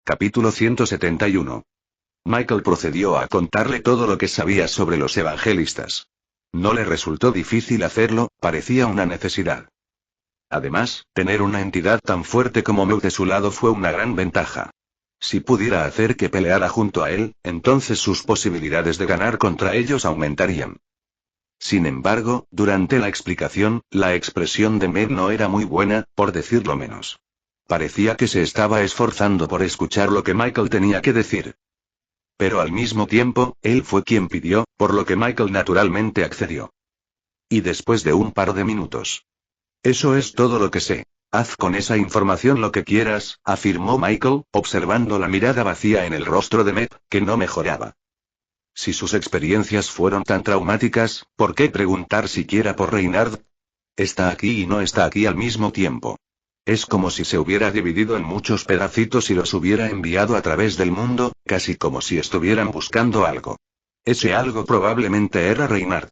Capítulo 171. Michael procedió a contarle todo lo que sabía sobre los evangelistas. No le resultó difícil hacerlo, parecía una necesidad. Además, tener una entidad tan fuerte como Mew de su lado fue una gran ventaja. Si pudiera hacer que peleara junto a él, entonces sus posibilidades de ganar contra ellos aumentarían. Sin embargo, durante la explicación, la expresión de Mew no era muy buena, por decirlo menos. Parecía que se estaba esforzando por escuchar lo que Michael tenía que decir. Pero al mismo tiempo, él fue quien pidió, por lo que Michael naturalmente accedió. Y después de un par de minutos. Eso es todo lo que sé. Haz con esa información lo que quieras, afirmó Michael, observando la mirada vacía en el rostro de Mew, que no mejoraba. Si sus experiencias fueron tan traumáticas, ¿por qué preguntar siquiera por Reynard? Está aquí y no está aquí al mismo tiempo. Es como si se hubiera dividido en muchos pedacitos y los hubiera enviado a través del mundo, casi como si estuvieran buscando algo. Ese algo probablemente era Reynard.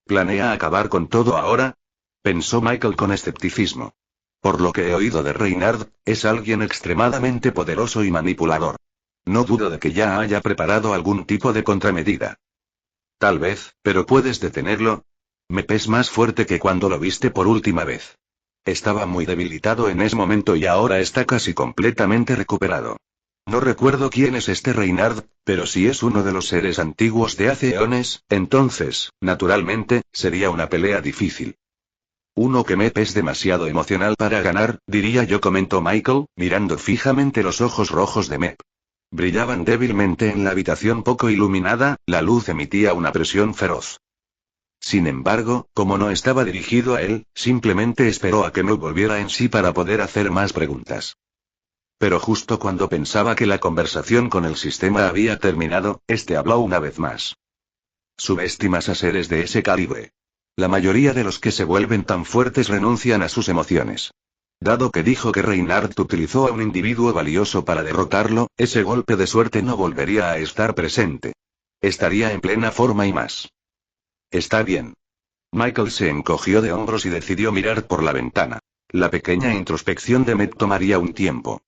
¿Planea acabar con todo ahora? Pensó Michael con escepticismo. Por lo que he oído de Reynard, es alguien extremadamente poderoso y manipulador. No dudo de que ya haya preparado algún tipo de contramedida. Tal vez, pero ¿puedes detenerlo? Mew es más fuerte que cuando lo viste por última vez. Estaba muy debilitado en ese momento y ahora está casi completamente recuperado. No recuerdo quién es este Reynard, pero si es uno de los seres antiguos de hace eones, entonces, naturalmente, sería una pelea difícil. Uno que Mew es demasiado emocional para ganar, diría yo, comentó Michael, mirando fijamente los ojos rojos de Mew. Brillaban débilmente en la habitación poco iluminada, la luz emitía una presión feroz. Sin embargo, como no estaba dirigido a él, simplemente esperó a que Mew volviera en sí para poder hacer más preguntas. Pero justo cuando pensaba que la conversación con el sistema había terminado, este habló una vez más. Subestimas a seres de ese calibre. La mayoría de los que se vuelven tan fuertes renuncian a sus emociones. Dado que dijo que Reynard utilizó a un individuo valioso para derrotarlo, ese golpe de suerte no volvería a estar presente. Estaría en plena forma y más. Está bien. Michael se encogió de hombros y decidió mirar por la ventana. La pequeña introspección de Mew tomaría un tiempo.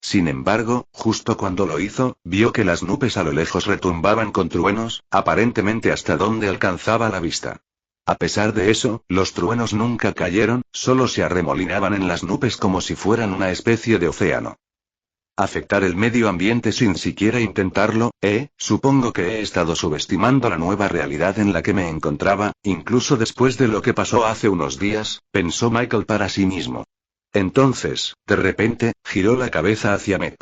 Sin embargo, justo cuando lo hizo, vio que las nubes a lo lejos retumbaban con truenos, aparentemente hasta donde alcanzaba la vista. A pesar de eso, los truenos nunca cayeron, solo se arremolinaban en las nubes como si fueran una especie de océano. Afectar el medio ambiente sin siquiera intentarlo, supongo que he estado subestimando la nueva realidad en la que me encontraba, incluso después de lo que pasó hace unos días, pensó Michael para sí mismo. Entonces, de repente, giró la cabeza hacia Mew.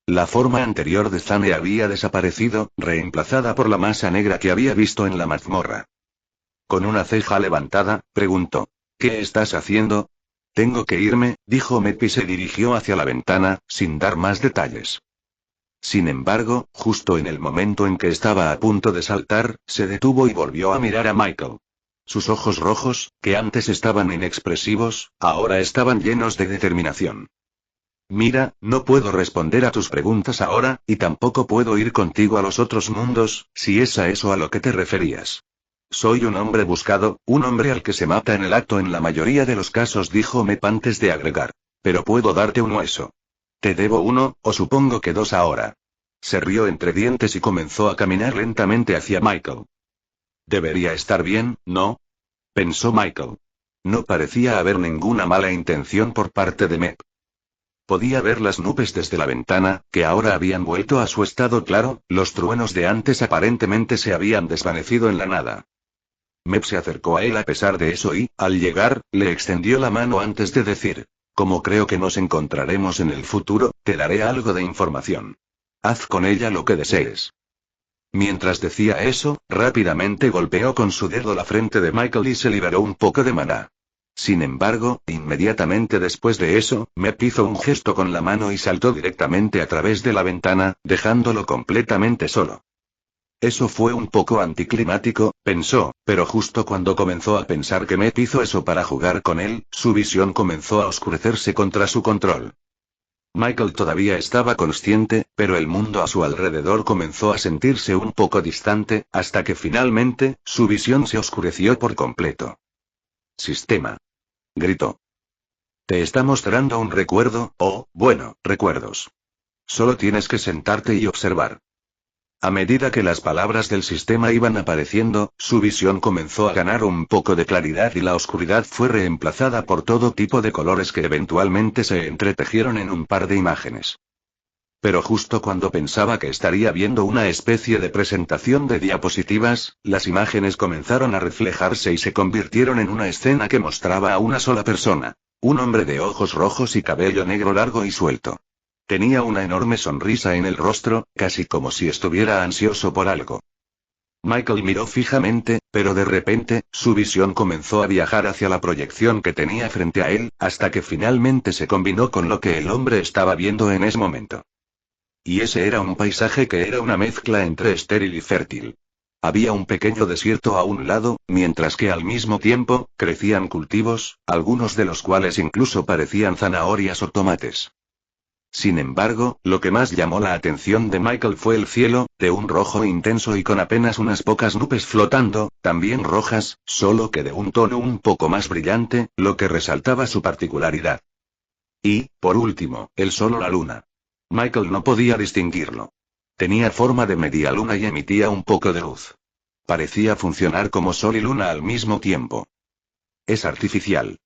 La forma anterior de Zane había desaparecido, reemplazada por la masa negra que había visto en la mazmorra. Con una ceja levantada, preguntó: ¿Qué estás haciendo? Tengo que irme, dijo Mew y se dirigió hacia la ventana, sin dar más detalles. Sin embargo, justo en el momento en que estaba a punto de saltar, se detuvo y volvió a mirar a Michael. Sus ojos rojos, que antes estaban inexpresivos, ahora estaban llenos de determinación. Mira, no puedo responder a tus preguntas ahora, y tampoco puedo ir contigo a los otros mundos, si es a eso a lo que te referías. Soy un hombre buscado, un hombre al que se mata en el acto en la mayoría de los casos, dijo Mew antes de agregar. Pero puedo darte un hueso. Te debo uno, o supongo que dos ahora. Se rió entre dientes y comenzó a caminar lentamente hacia Michael. Debería estar bien, ¿no? Pensó Michael. No parecía haber ninguna mala intención por parte de Mew. Podía ver las nubes desde la ventana, que ahora habían vuelto a su estado claro, los truenos de antes aparentemente se habían desvanecido en la nada. Mew se acercó a él a pesar de eso y, al llegar, le extendió la mano antes de decir: como creo que nos encontraremos en el futuro, te daré algo de información. Haz con ella lo que desees. Mientras decía eso, rápidamente golpeó con su dedo la frente de Michael y se liberó un poco de maná. Sin embargo, inmediatamente después de eso, Mew hizo un gesto con la mano y saltó directamente a través de la ventana, dejándolo completamente solo. Eso fue un poco anticlimático, pensó, pero justo cuando comenzó a pensar que Mew hizo eso para jugar con él, su visión comenzó a oscurecerse contra su control. Michael todavía estaba consciente, pero el mundo a su alrededor comenzó a sentirse un poco distante, hasta que finalmente, su visión se oscureció por completo. Sistema. Gritó. Te está mostrando un recuerdo, bueno, recuerdos. Solo tienes que sentarte y observar. A medida que las palabras del sistema iban apareciendo, su visión comenzó a ganar un poco de claridad y la oscuridad fue reemplazada por todo tipo de colores que eventualmente se entretejieron en un par de imágenes. Pero justo cuando pensaba que estaría viendo una especie de presentación de diapositivas, las imágenes comenzaron a reflejarse y se convirtieron en una escena que mostraba a una sola persona. Un hombre de ojos rojos y cabello negro largo y suelto. Tenía una enorme sonrisa en el rostro, casi como si estuviera ansioso por algo. Michael miró fijamente, pero de repente, su visión comenzó a viajar hacia la proyección que tenía frente a él, hasta que finalmente se combinó con lo que el hombre estaba viendo en ese momento. Y ese era un paisaje que era una mezcla entre estéril y fértil. Había un pequeño desierto a un lado, mientras que al mismo tiempo, crecían cultivos, algunos de los cuales incluso parecían zanahorias o tomates. Sin embargo, lo que más llamó la atención de Michael fue el cielo, de un rojo intenso y con apenas unas pocas nubes flotando, también rojas, solo que de un tono un poco más brillante, lo que resaltaba su particularidad. Y, por último, el sol o la luna. Michael no podía distinguirlo. Tenía forma de media luna y emitía un poco de luz. Parecía funcionar como sol y luna al mismo tiempo. Es artificial.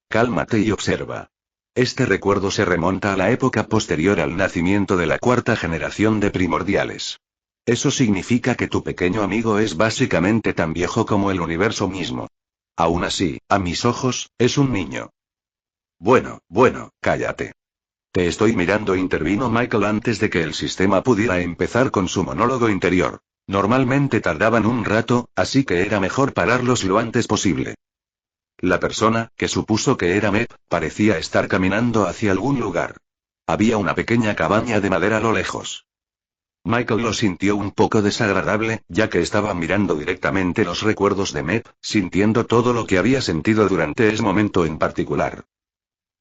Cálmate y observa. Este recuerdo se remonta a la época posterior al nacimiento de la cuarta generación de primordiales. Eso significa que tu pequeño amigo es básicamente tan viejo como el universo mismo. Aún así, a mis ojos, es un niño. Bueno, cállate. Te estoy mirando, intervino Michael antes de que el sistema pudiera empezar con su monólogo interior. Normalmente tardaban un rato, así que era mejor pararlos lo antes posible. La persona, que supuso que era Mep, parecía estar caminando hacia algún lugar. Había una pequeña cabaña de madera a lo lejos. Michael lo sintió un poco desagradable, ya que estaba mirando directamente los recuerdos de Mep, sintiendo todo lo que había sentido durante ese momento en particular.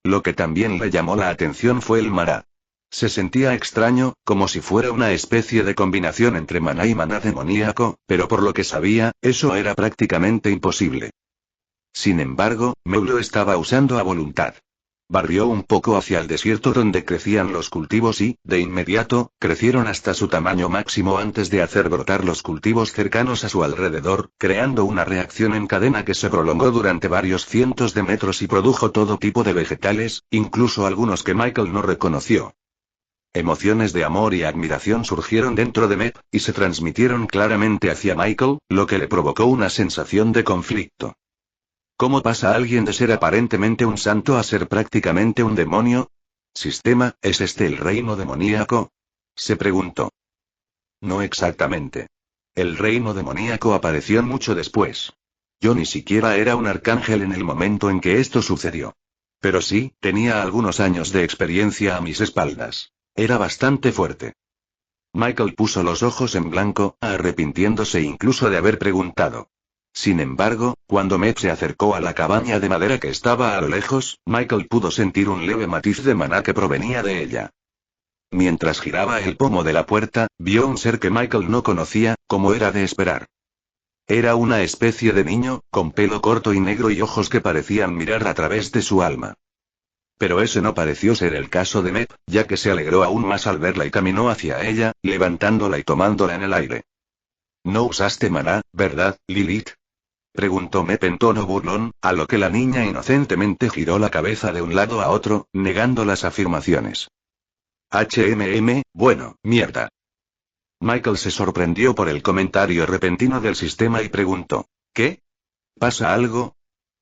Lo que también le llamó la atención fue el maná. Se sentía extraño, como si fuera una especie de combinación entre maná y maná demoníaco, pero por lo que sabía, eso era prácticamente imposible. Sin embargo, Meu lo estaba usando a voluntad. Barrió un poco hacia el desierto donde crecían los cultivos y, de inmediato, crecieron hasta su tamaño máximo antes de hacer brotar los cultivos cercanos a su alrededor, creando una reacción en cadena que se prolongó durante varios cientos de metros y produjo todo tipo de vegetales, incluso algunos que Michael no reconoció. Emociones de amor y admiración surgieron dentro de Mep, y se transmitieron claramente hacia Michael, lo que le provocó una sensación de conflicto. ¿Cómo pasa alguien de ser aparentemente un santo a ser prácticamente un demonio? ¿Sistema, es este el reino demoníaco?, se preguntó. No exactamente. El reino demoníaco apareció mucho después. Yo ni siquiera era un arcángel en el momento en que esto sucedió. Pero sí, tenía algunos años de experiencia a mis espaldas. Era bastante fuerte. Michael puso los ojos en blanco, arrepintiéndose incluso de haber preguntado. Sin embargo, cuando Mep se acercó a la cabaña de madera que estaba a lo lejos, Michael pudo sentir un leve matiz de maná que provenía de ella. Mientras giraba el pomo de la puerta, vio un ser que Michael no conocía, como era de esperar. Era una especie de niño, con pelo corto y negro y ojos que parecían mirar a través de su alma. Pero ese no pareció ser el caso de Mep, ya que se alegró aún más al verla y caminó hacia ella, levantándola y tomándola en el aire. No usaste maná, ¿verdad, Lilith?, preguntó Mep en tono burlón, a lo que la niña inocentemente giró la cabeza de un lado a otro, negando las afirmaciones. Bueno, mierda. Michael se sorprendió por el comentario repentino del sistema y preguntó, ¿qué? ¿Pasa algo?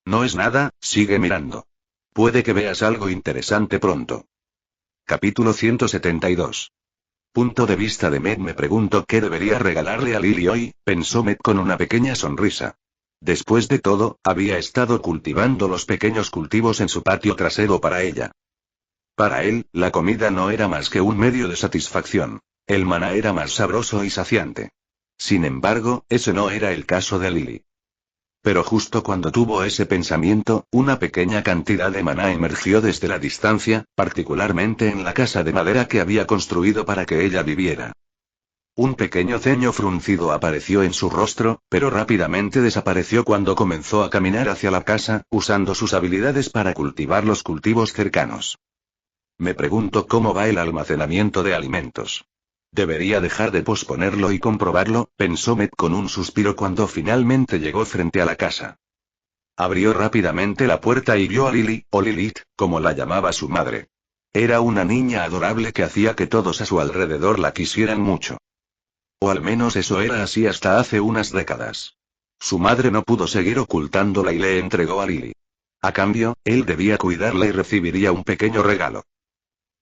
No es nada, sigue mirando. Puede que veas algo interesante pronto. Capítulo 172. Punto de vista de Mep. Me pregunto qué debería regalarle a Lily hoy, pensó Mep con una pequeña sonrisa. Después de todo, había estado cultivando los pequeños cultivos en su patio trasero para ella. Para él, la comida no era más que un medio de satisfacción. El maná era más sabroso y saciante. Sin embargo, ese no era el caso de Lily. Pero justo cuando tuvo ese pensamiento, una pequeña cantidad de maná emergió desde la distancia, particularmente en la casa de madera que había construido para que ella viviera. Un pequeño ceño fruncido apareció en su rostro, pero rápidamente desapareció cuando comenzó a caminar hacia la casa, usando sus habilidades para cultivar los cultivos cercanos. Me pregunto cómo va el almacenamiento de alimentos. Debería dejar de posponerlo y comprobarlo, pensó Matt con un suspiro cuando finalmente llegó frente a la casa. Abrió rápidamente la puerta y vio a Lily, o Lilith, como la llamaba su madre. Era una niña adorable que hacía que todos a su alrededor la quisieran mucho. O al menos eso era así hasta hace unas décadas. Su madre no pudo seguir ocultándola y le entregó a Lily. A cambio, él debía cuidarla y recibiría un pequeño regalo.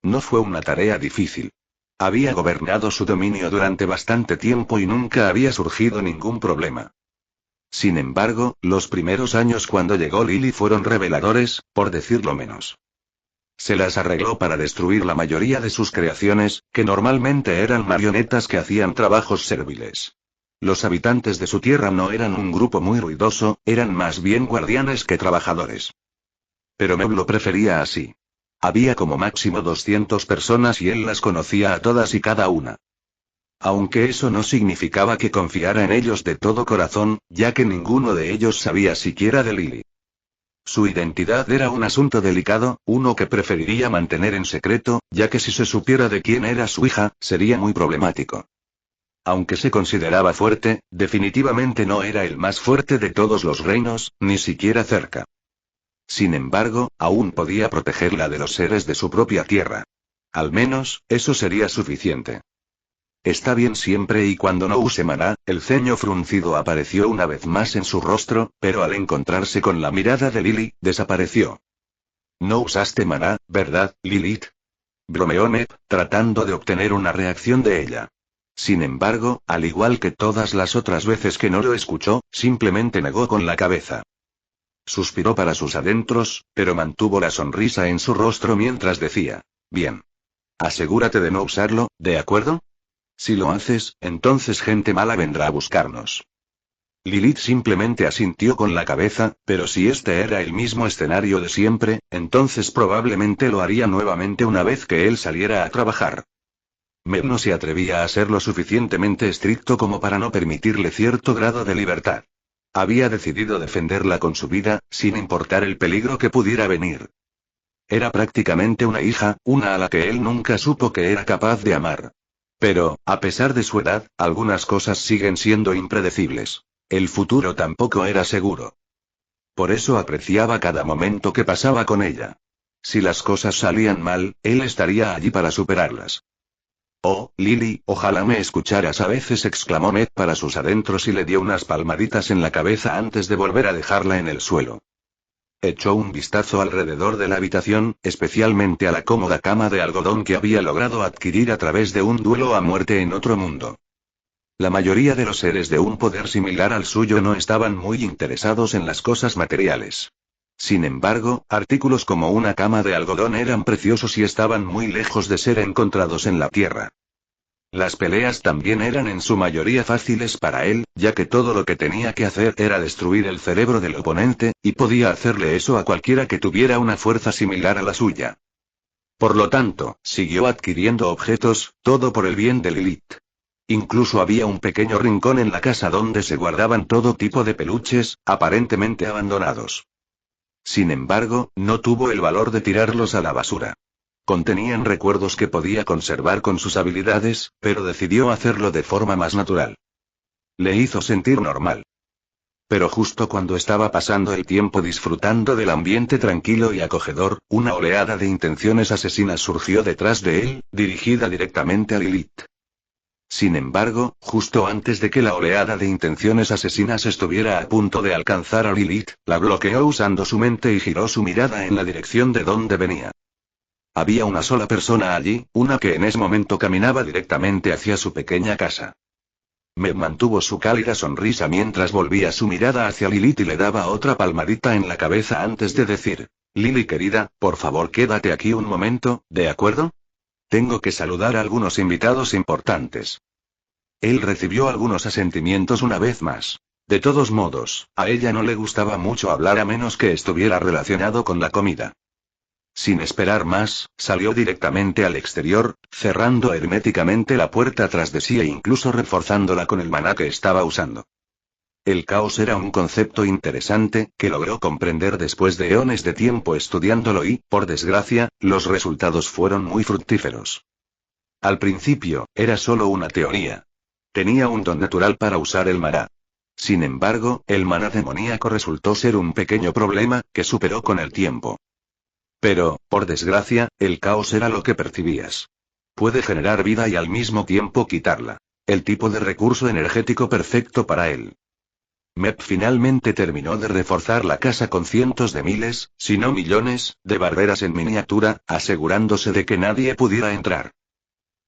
No fue una tarea difícil. Había gobernado su dominio durante bastante tiempo y nunca había surgido ningún problema. Sin embargo, los primeros años cuando llegó Lily fueron reveladores, por decirlo menos. Se las arregló para destruir la mayoría de sus creaciones, que normalmente eran marionetas que hacían trabajos serviles. Los habitantes de su tierra no eran un grupo muy ruidoso, eran más bien guardianes que trabajadores. Pero Meb lo prefería así. Había como máximo 200 personas y él las conocía a todas y cada una. Aunque eso no significaba que confiara en ellos de todo corazón, ya que ninguno de ellos sabía siquiera de Lily. Su identidad era un asunto delicado, uno que preferiría mantener en secreto, ya que si se supiera de quién era su hija, sería muy problemático. Aunque se consideraba fuerte, definitivamente no era el más fuerte de todos los reinos, ni siquiera cerca. Sin embargo, aún podía protegerla de los seres de su propia tierra. Al menos, eso sería suficiente. Está bien siempre y cuando no use maná. El ceño fruncido apareció una vez más en su rostro, pero al encontrarse con la mirada de Lily, desapareció. No usaste maná, ¿verdad, Lilith? Bromeó Matt, tratando de obtener una reacción de ella. Sin embargo, al igual que todas las otras veces que no lo escuchó, simplemente negó con la cabeza. Suspiró para sus adentros, pero mantuvo la sonrisa en su rostro mientras decía, bien. Asegúrate de no usarlo, ¿de acuerdo? Si lo haces, entonces gente mala vendrá a buscarnos. Lilith simplemente asintió con la cabeza, pero si este era el mismo escenario de siempre, entonces probablemente lo haría nuevamente una vez que él saliera a trabajar. Meb no se atrevía a ser lo suficientemente estricto como para no permitirle cierto grado de libertad. Había decidido defenderla con su vida, sin importar el peligro que pudiera venir. Era prácticamente una hija, una a la que él nunca supo que era capaz de amar. Pero, a pesar de su edad, algunas cosas siguen siendo impredecibles. El futuro tampoco era seguro. Por eso apreciaba cada momento que pasaba con ella. Si las cosas salían mal, él estaría allí para superarlas. Oh, Lily, ojalá me escucharas, a veces exclamó Ned para sus adentros y le dio unas palmaditas en la cabeza antes de volver a dejarla en el suelo. Echó un vistazo alrededor de la habitación, especialmente a la cómoda cama de algodón que había logrado adquirir a través de un duelo a muerte en otro mundo. La mayoría de los seres de un poder similar al suyo no estaban muy interesados en las cosas materiales. Sin embargo, artículos como una cama de algodón eran preciosos y estaban muy lejos de ser encontrados en la tierra. Las peleas también eran en su mayoría fáciles para él, ya que todo lo que tenía que hacer era destruir el cerebro del oponente, y podía hacerle eso a cualquiera que tuviera una fuerza similar a la suya. Por lo tanto, siguió adquiriendo objetos, todo por el bien de Lilith. Incluso había un pequeño rincón en la casa donde se guardaban todo tipo de peluches, aparentemente abandonados. Sin embargo, no tuvo el valor de tirarlos a la basura. Contenían recuerdos que podía conservar con sus habilidades, pero decidió hacerlo de forma más natural. Le hizo sentir normal. Pero justo cuando estaba pasando el tiempo disfrutando del ambiente tranquilo y acogedor, una oleada de intenciones asesinas surgió detrás de él, dirigida directamente a Lilith. Sin embargo, justo antes de que la oleada de intenciones asesinas estuviera a punto de alcanzar a Lilith, la bloqueó usando su mente y giró su mirada en la dirección de donde venía. Había una sola persona allí, una que en ese momento caminaba directamente hacia su pequeña casa. Meb mantuvo su cálida sonrisa mientras volvía su mirada hacia Lilith y le daba otra palmadita en la cabeza antes de decir, Lily querida, por favor quédate aquí un momento, ¿de acuerdo? Tengo que saludar a algunos invitados importantes. Él recibió algunos asentimientos una vez más. De todos modos, a ella no le gustaba mucho hablar a menos que estuviera relacionado con la comida. Sin esperar más, salió directamente al exterior, cerrando herméticamente la puerta tras de sí e incluso reforzándola con el maná que estaba usando. El caos era un concepto interesante, que logró comprender después de eones de tiempo estudiándolo y, por desgracia, los resultados fueron muy fructíferos. Al principio, era solo una teoría. Tenía un don natural para usar el maná. Sin embargo, el maná demoníaco resultó ser un pequeño problema, que superó con el tiempo. Pero, por desgracia, el caos era lo que percibías. Puede generar vida y al mismo tiempo quitarla. El tipo de recurso energético perfecto para él. Mep finalmente terminó de reforzar la casa con cientos de miles, si no millones, de barreras en miniatura, asegurándose de que nadie pudiera entrar.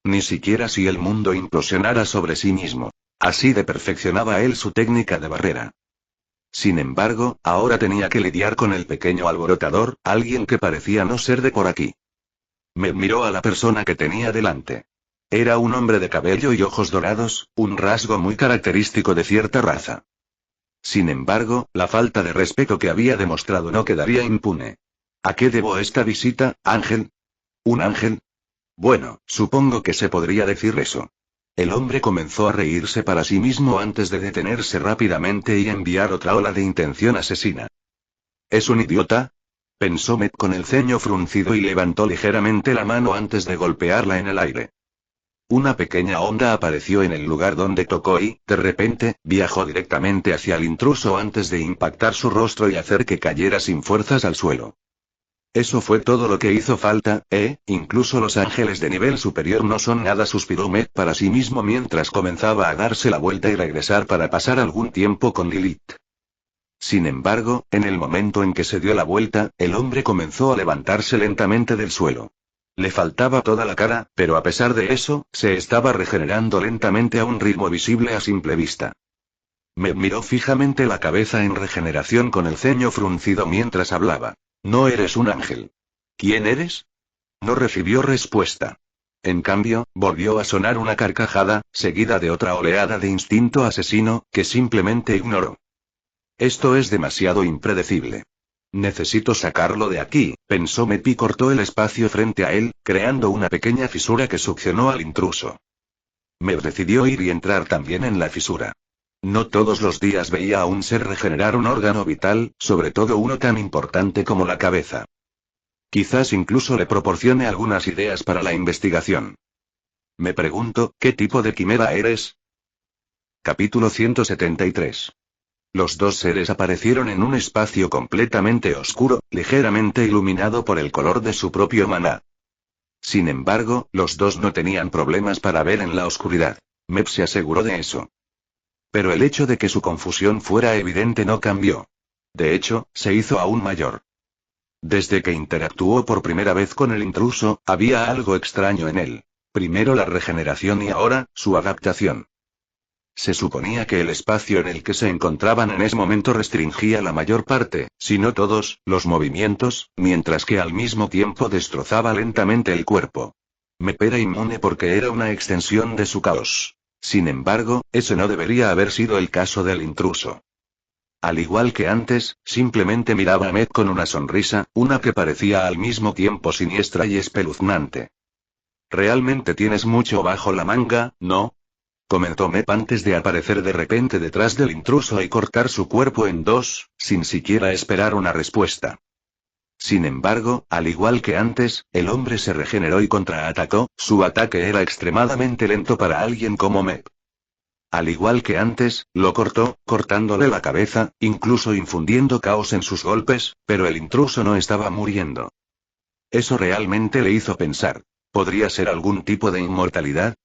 Ni siquiera si el mundo implosionara sobre sí mismo. Así de perfeccionaba él su técnica de barrera. Sin embargo, ahora tenía que lidiar con el pequeño alborotador, alguien que parecía no ser de por aquí. Mep miró a la persona que tenía delante. Era un hombre de cabello y ojos dorados, un rasgo muy característico de cierta raza. Sin embargo, la falta de respeto que había demostrado no quedaría impune. ¿A qué debo esta visita, ángel? ¿Un ángel? Bueno, supongo que se podría decir eso. El hombre comenzó a reírse para sí mismo antes de detenerse rápidamente y enviar otra ola de intención asesina. ¿Es un idiota? Pensó Met con el ceño fruncido y levantó ligeramente la mano antes de golpearla en el aire. Una pequeña onda apareció en el lugar donde tocó y, de repente, viajó directamente hacia el intruso antes de impactar su rostro y hacer que cayera sin fuerzas al suelo. Eso fue todo lo que hizo falta, incluso los ángeles de nivel superior no son nada, suspiró Met para sí mismo mientras comenzaba a darse la vuelta y regresar para pasar algún tiempo con Lilith. Sin embargo, en el momento en que se dio la vuelta, el hombre comenzó a levantarse lentamente del suelo. Le faltaba toda la cara, pero a pesar de eso, se estaba regenerando lentamente a un ritmo visible a simple vista. Me miró fijamente la cabeza en regeneración con el ceño fruncido mientras hablaba. No eres un ángel. ¿Quién eres? No recibió respuesta. En cambio, volvió a sonar una carcajada, seguida de otra oleada de instinto asesino, que simplemente ignoró. Esto es demasiado impredecible. Necesito sacarlo de aquí, pensó Mep y cortó el espacio frente a él, creando una pequeña fisura que succionó al intruso. Mep decidió ir y entrar también en la fisura. No todos los días veía a un ser regenerar un órgano vital, sobre todo uno tan importante como la cabeza. Quizás incluso le proporcione algunas ideas para la investigación. Me pregunto, ¿qué tipo de quimera eres? Capítulo 173. Los dos seres aparecieron en un espacio completamente oscuro, ligeramente iluminado por el color de su propio maná. Sin embargo, los dos no tenían problemas para ver en la oscuridad. Mep se aseguró de eso. Pero el hecho de que su confusión fuera evidente no cambió. De hecho, se hizo aún mayor. Desde que interactuó por primera vez con el intruso, había algo extraño en él. Primero la regeneración y ahora, su adaptación. Se suponía que el espacio en el que se encontraban en ese momento restringía la mayor parte, si no todos, los movimientos, mientras que al mismo tiempo destrozaba lentamente el cuerpo. Mep era inmune porque era una extensión de su caos. Sin embargo, ese no debería haber sido el caso del intruso. Al igual que antes, simplemente miraba a Mep con una sonrisa, una que parecía al mismo tiempo siniestra y espeluznante. Realmente tienes mucho bajo la manga, ¿no? Comentó Mep antes de aparecer de repente detrás del intruso y cortar su cuerpo en dos, sin siquiera esperar una respuesta. Sin embargo, al igual que antes, el hombre se regeneró y contraatacó, su ataque era extremadamente lento para alguien como Mep. Al igual que antes, lo cortó, cortándole la cabeza, incluso infundiendo caos en sus golpes, pero el intruso no estaba muriendo. Eso realmente le hizo pensar. ¿Podría ser algún tipo de inmortalidad?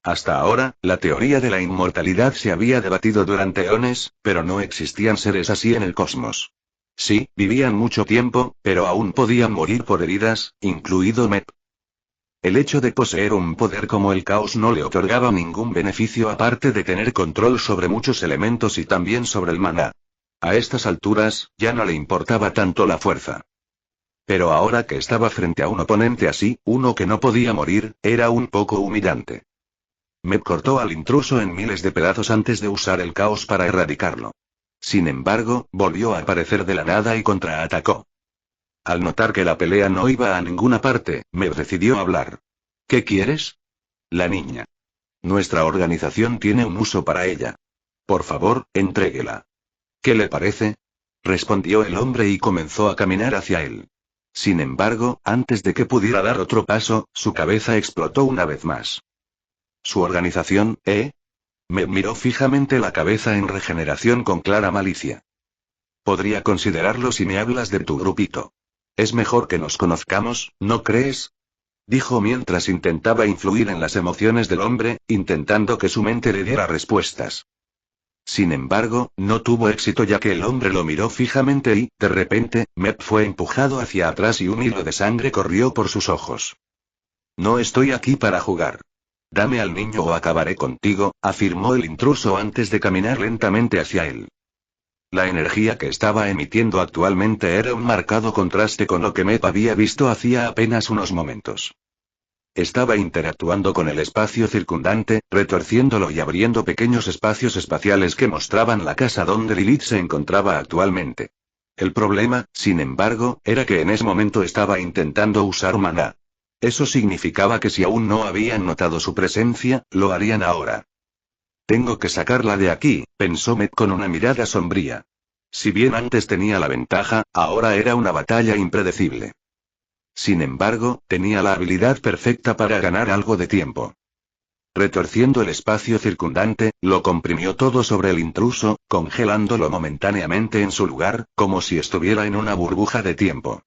Hasta ahora, la teoría de la inmortalidad se había debatido durante eones, pero no existían seres así en el cosmos. Sí, vivían mucho tiempo, pero aún podían morir por heridas, incluido Mep. El hecho de poseer un poder como el caos no le otorgaba ningún beneficio aparte de tener control sobre muchos elementos y también sobre el maná. A estas alturas, ya no le importaba tanto la fuerza. Pero ahora que estaba frente a un oponente así, uno que no podía morir, era un poco humillante. Mep cortó al intruso en miles de pedazos antes de usar el caos para erradicarlo. Sin embargo, volvió a aparecer de la nada y contraatacó. Al notar que la pelea no iba a ninguna parte, Mep decidió hablar. ¿Qué quieres? La niña. Nuestra organización tiene un uso para ella. Por favor, entréguela. ¿Qué le parece? Respondió el hombre y comenzó a caminar hacia él. Sin embargo, antes de que pudiera dar otro paso, su cabeza explotó una vez más. ¿Su organización, Me miró fijamente la cabeza en regeneración con clara malicia. Podría considerarlo si me hablas de tu grupito. Es mejor que nos conozcamos, ¿no crees? Dijo mientras intentaba influir en las emociones del hombre, intentando que su mente le diera respuestas. Sin embargo, no tuvo éxito ya que el hombre lo miró fijamente y, de repente, Mep fue empujado hacia atrás y un hilo de sangre corrió por sus ojos. No estoy aquí para jugar. Dame al niño o acabaré contigo, afirmó el intruso antes de caminar lentamente hacia él. La energía que estaba emitiendo actualmente era un marcado contraste con lo que Mep había visto hacía apenas unos momentos. Estaba interactuando con el espacio circundante, retorciéndolo y abriendo pequeños espacios espaciales que mostraban la casa donde Lilith se encontraba actualmente. El problema, sin embargo, era que en ese momento estaba intentando usar maná. Eso significaba que si aún no habían notado su presencia, lo harían ahora. Tengo que sacarla de aquí, pensó Mep con una mirada sombría. Si bien antes tenía la ventaja, ahora era una batalla impredecible. Sin embargo, tenía la habilidad perfecta para ganar algo de tiempo. Retorciendo el espacio circundante, lo comprimió todo sobre el intruso, congelándolo momentáneamente en su lugar, como si estuviera en una burbuja de tiempo.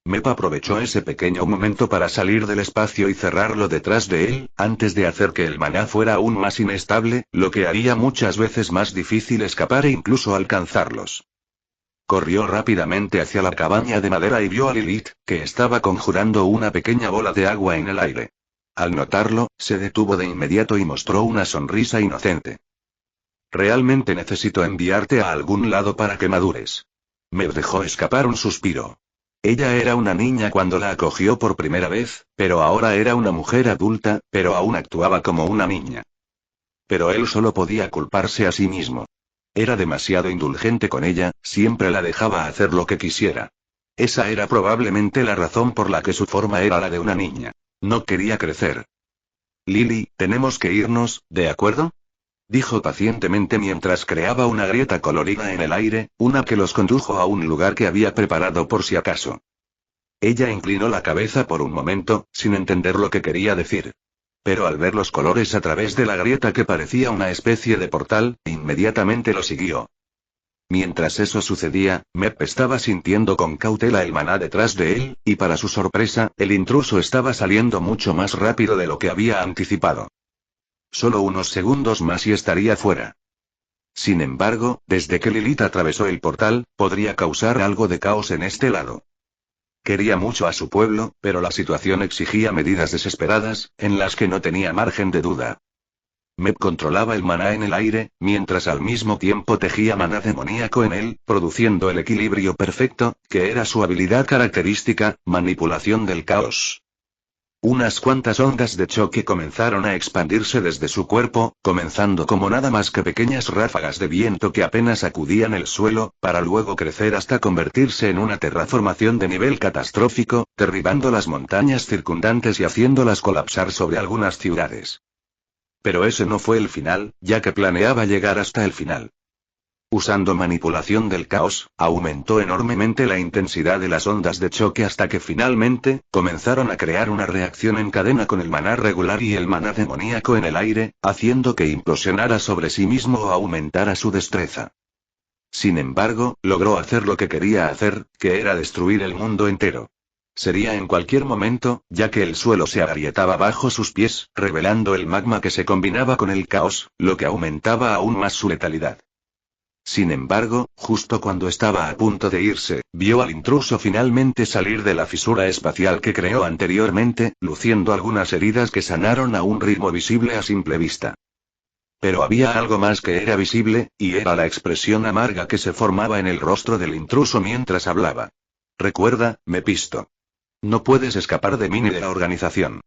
Mep aprovechó ese pequeño momento para salir del espacio y cerrarlo detrás de él, antes de hacer que el maná fuera aún más inestable, lo que haría muchas veces más difícil escapar e incluso alcanzarlos. Corrió rápidamente hacia la cabaña de madera y vio a Lilith, que estaba conjurando una pequeña bola de agua en el aire. Al notarlo, se detuvo de inmediato y mostró una sonrisa inocente. Realmente necesito enviarte a algún lado para que madures. Me dejó escapar un suspiro. Ella era una niña cuando la acogió por primera vez, pero ahora era una mujer adulta, pero aún actuaba como una niña. Pero él solo podía culparse a sí mismo. Era demasiado indulgente con ella, siempre la dejaba hacer lo que quisiera. Esa era probablemente la razón por la que su forma era la de una niña. No quería crecer. Lily, tenemos que irnos, ¿de acuerdo? Dijo pacientemente mientras creaba una grieta colorida en el aire, una que los condujo a un lugar que había preparado por si acaso. Ella inclinó la cabeza por un momento, sin entender lo que quería decir. Pero al ver los colores a través de la grieta que parecía una especie de portal, inmediatamente lo siguió. Mientras eso sucedía, Mep estaba sintiendo con cautela el maná detrás de él, y para su sorpresa, el intruso estaba saliendo mucho más rápido de lo que había anticipado. Solo unos segundos más y estaría fuera. Sin embargo, desde que Lilith atravesó el portal, podría causar algo de caos en este lado. Quería mucho a su pueblo, pero la situación exigía medidas desesperadas, en las que no tenía margen de duda. Mep controlaba el maná en el aire, mientras al mismo tiempo tejía maná demoníaco en él, produciendo el equilibrio perfecto, que era su habilidad característica, manipulación del caos. Unas cuantas ondas de choque comenzaron a expandirse desde su cuerpo, comenzando como nada más que pequeñas ráfagas de viento que apenas sacudían el suelo, para luego crecer hasta convertirse en una terraformación de nivel catastrófico, derribando las montañas circundantes y haciéndolas colapsar sobre algunas ciudades. Pero ese no fue el final, ya que planeaba llegar hasta el final. Usando manipulación del caos, aumentó enormemente la intensidad de las ondas de choque hasta que finalmente, comenzaron a crear una reacción en cadena con el maná regular y el maná demoníaco en el aire, haciendo que implosionara sobre sí mismo o aumentara su destreza. Sin embargo, logró hacer lo que quería hacer, que era destruir el mundo entero. Sería en cualquier momento, ya que el suelo se agrietaba bajo sus pies, revelando el magma que se combinaba con el caos, lo que aumentaba aún más su letalidad. Sin embargo, justo cuando estaba a punto de irse, vio al intruso finalmente salir de la fisura espacial que creó anteriormente, luciendo algunas heridas que sanaron a un ritmo visible a simple vista. Pero había algo más que era visible, y era la expresión amarga que se formaba en el rostro del intruso mientras hablaba. Recuerda, Mepisto. No puedes escapar de mí ni de la organización.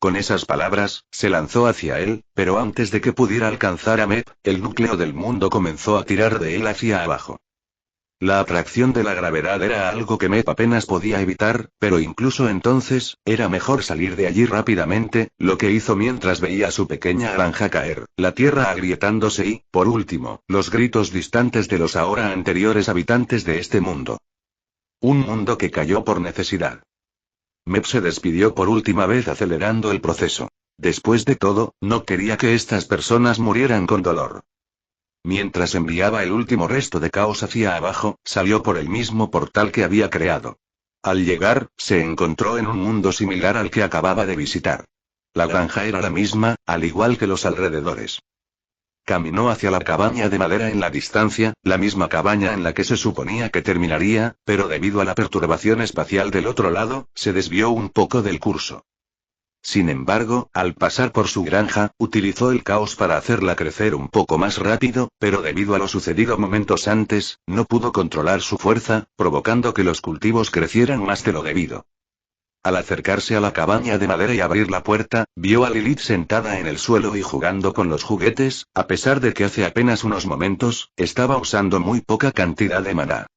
Con esas palabras, se lanzó hacia él, pero antes de que pudiera alcanzar a Mep, el núcleo del mundo comenzó a tirar de él hacia abajo. La atracción de la gravedad era algo que Mep apenas podía evitar, pero incluso entonces, era mejor salir de allí rápidamente, lo que hizo mientras veía su pequeña granja caer, la tierra agrietándose y, por último, los gritos distantes de los ahora anteriores habitantes de este mundo. Un mundo que cayó por necesidad. Mep se despidió por última vez acelerando el proceso. Después de todo, no quería que estas personas murieran con dolor. Mientras enviaba el último resto de caos hacia abajo, salió por el mismo portal que había creado. Al llegar, se encontró en un mundo similar al que acababa de visitar. La granja era la misma, al igual que los alrededores. Caminó hacia la cabaña de madera en la distancia, la misma cabaña en la que se suponía que terminaría, pero debido a la perturbación espacial del otro lado, se desvió un poco del curso. Sin embargo, al pasar por su granja, utilizó el caos para hacerla crecer un poco más rápido, pero debido a lo sucedido momentos antes, no pudo controlar su fuerza, provocando que los cultivos crecieran más de lo debido. Al acercarse a la cabaña de madera y abrir la puerta, vio a Lilith sentada en el suelo y jugando con los juguetes, a pesar de que hace apenas unos momentos, estaba usando muy poca cantidad de maná.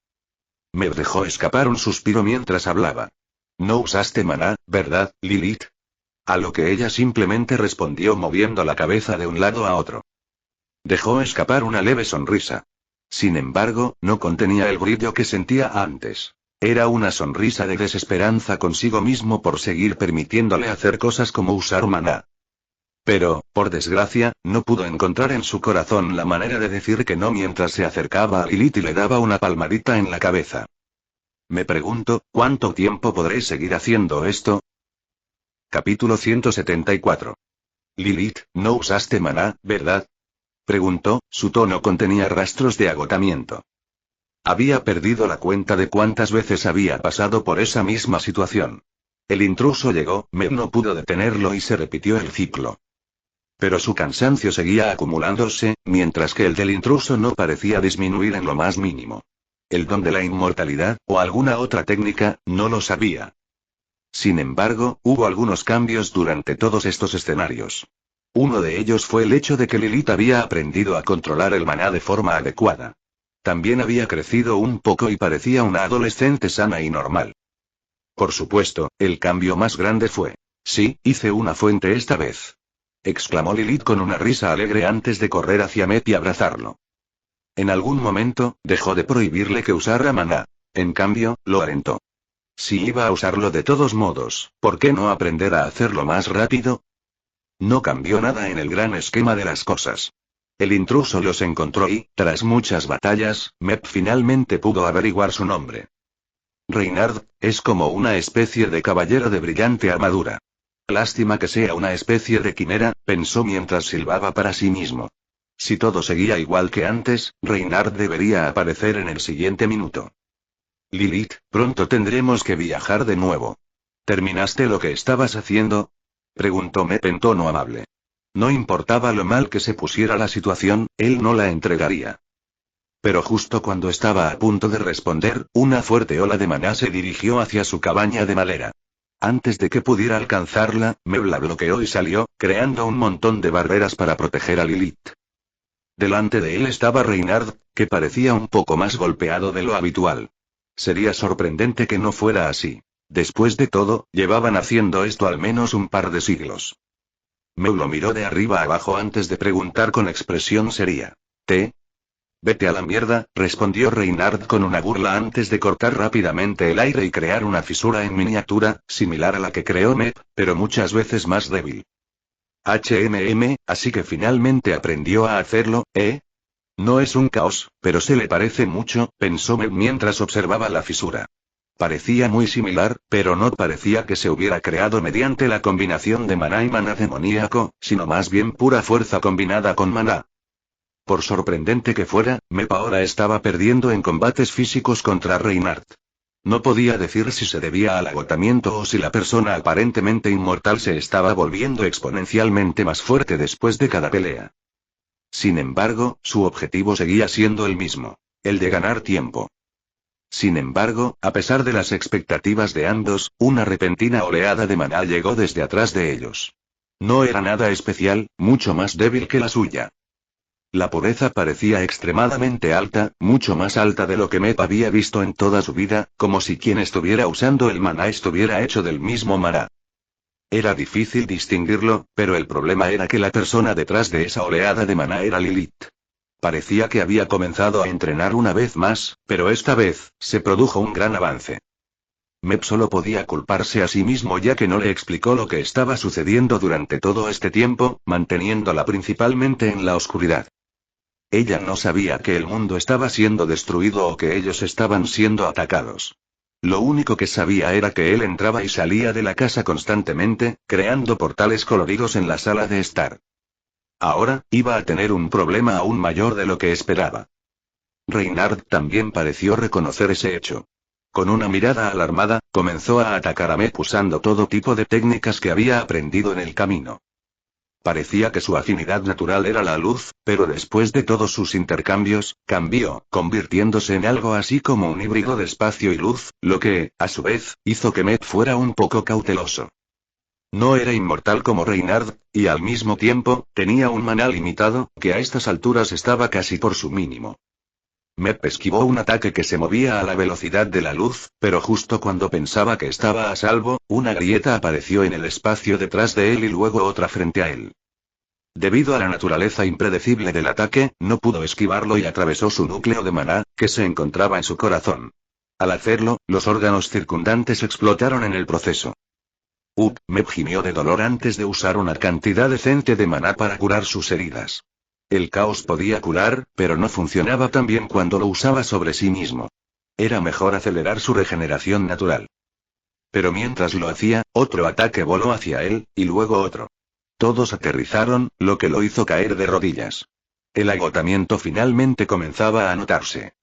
Me dejó escapar un suspiro mientras hablaba. No usaste maná, ¿verdad, Lilith? A lo que ella simplemente respondió moviendo la cabeza de un lado a otro. Dejó escapar una leve sonrisa. Sin embargo, no contenía el brillo que sentía antes. Era una sonrisa de desesperanza consigo mismo por seguir permitiéndole hacer cosas como usar maná. Pero, por desgracia, no pudo encontrar en su corazón la manera de decir que no mientras se acercaba a Lilith y le daba una palmadita en la cabeza. Me pregunto, ¿cuánto tiempo podré seguir haciendo esto? Capítulo 174. Lilith, no usaste maná, ¿verdad? Preguntó, su tono contenía rastros de agotamiento. Había perdido la cuenta de cuántas veces había pasado por esa misma situación. El intruso llegó, Mep no pudo detenerlo y se repitió el ciclo. Pero su cansancio seguía acumulándose, mientras que el del intruso no parecía disminuir en lo más mínimo. El don de la inmortalidad, o alguna otra técnica, no lo sabía. Sin embargo, hubo algunos cambios durante todos estos escenarios. Uno de ellos fue el hecho de que Lilith había aprendido a controlar el maná de forma adecuada. También había crecido un poco y parecía una adolescente sana y normal. Por supuesto, el cambio más grande fue: sí, hice una fuente esta vez. Exclamó Lilith con una risa alegre antes de correr hacia Mep y abrazarlo. En algún momento, dejó de prohibirle que usara maná. En cambio, lo alentó. Si iba a usarlo de todos modos, ¿por qué no aprender a hacerlo más rápido? No cambió nada en el gran esquema de las cosas. El intruso los encontró y, tras muchas batallas, Mep finalmente pudo averiguar su nombre. Reynard, es como una especie de caballero de brillante armadura. Lástima que sea una especie de quimera, pensó mientras silbaba para sí mismo. Si todo seguía igual que antes, Reynard debería aparecer en el siguiente minuto. Lilith, pronto tendremos que viajar de nuevo. ¿Terminaste lo que estabas haciendo? Preguntó Mep en tono amable. No importaba lo mal que se pusiera la situación, él no la entregaría. Pero justo cuando estaba a punto de responder, una fuerte ola de maná se dirigió hacia su cabaña de madera. Antes de que pudiera alcanzarla, Meb la bloqueó y salió, creando un montón de barreras para proteger a Lilith. Delante de él estaba Reynard, que parecía un poco más golpeado de lo habitual. Sería sorprendente que no fuera así. Después de todo, llevaban haciendo esto al menos un par de siglos. Meb lo miró de arriba abajo antes de preguntar con expresión seria. Vete a la mierda, respondió Reynard con una burla antes de cortar rápidamente el aire y crear una fisura en miniatura, similar a la que creó Meb, pero muchas veces más débil. Así que finalmente aprendió a hacerlo, ¿eh? No es un caos, pero se le parece mucho, pensó Meb mientras observaba la fisura. Parecía muy similar, pero no parecía que se hubiera creado mediante la combinación de maná y maná demoníaco, sino más bien pura fuerza combinada con maná. Por sorprendente que fuera, Mep ahora estaba perdiendo en combates físicos contra Reynard. No podía decir si se debía al agotamiento o si la persona aparentemente inmortal se estaba volviendo exponencialmente más fuerte después de cada pelea. Sin embargo, su objetivo seguía siendo el mismo: el de ganar tiempo. Sin embargo, a pesar de las expectativas de ambos, una repentina oleada de maná llegó desde atrás de ellos. No era nada especial, mucho más débil que la suya. La pureza parecía extremadamente alta, mucho más alta de lo que Mep había visto en toda su vida, como si quien estuviera usando el maná estuviera hecho del mismo maná. Era difícil distinguirlo, pero el problema era que la persona detrás de esa oleada de maná era Lilith. Parecía que había comenzado a entrenar una vez más, pero esta vez, se produjo un gran avance. Mep solo podía culparse a sí mismo ya que no le explicó lo que estaba sucediendo durante todo este tiempo, manteniéndola principalmente en la oscuridad. Ella no sabía que el mundo estaba siendo destruido o que ellos estaban siendo atacados. Lo único que sabía era que él entraba y salía de la casa constantemente, creando portales coloridos en la sala de estar. Ahora, iba a tener un problema aún mayor de lo que esperaba. Reynard también pareció reconocer ese hecho. Con una mirada alarmada, comenzó a atacar a Mep usando todo tipo de técnicas que había aprendido en el camino. Parecía que su afinidad natural era la luz, pero después de todos sus intercambios, cambió, convirtiéndose en algo así como un híbrido de espacio y luz, lo que, a su vez, hizo que Mep fuera un poco cauteloso. No era inmortal como Reynard, y al mismo tiempo, tenía un maná limitado, que a estas alturas estaba casi por su mínimo. Mep esquivó un ataque que se movía a la velocidad de la luz, pero justo cuando pensaba que estaba a salvo, una grieta apareció en el espacio detrás de él y luego otra frente a él. Debido a la naturaleza impredecible del ataque, no pudo esquivarlo y atravesó su núcleo de maná, que se encontraba en su corazón. Al hacerlo, los órganos circundantes explotaron en el proceso. Mep gimió de dolor antes de usar una cantidad decente de maná para curar sus heridas. El caos podía curar, pero no funcionaba tan bien cuando lo usaba sobre sí mismo. Era mejor acelerar su regeneración natural. Pero mientras lo hacía, otro ataque voló hacia él, y luego otro. Todos aterrizaron, lo que lo hizo caer de rodillas. El agotamiento finalmente comenzaba a notarse.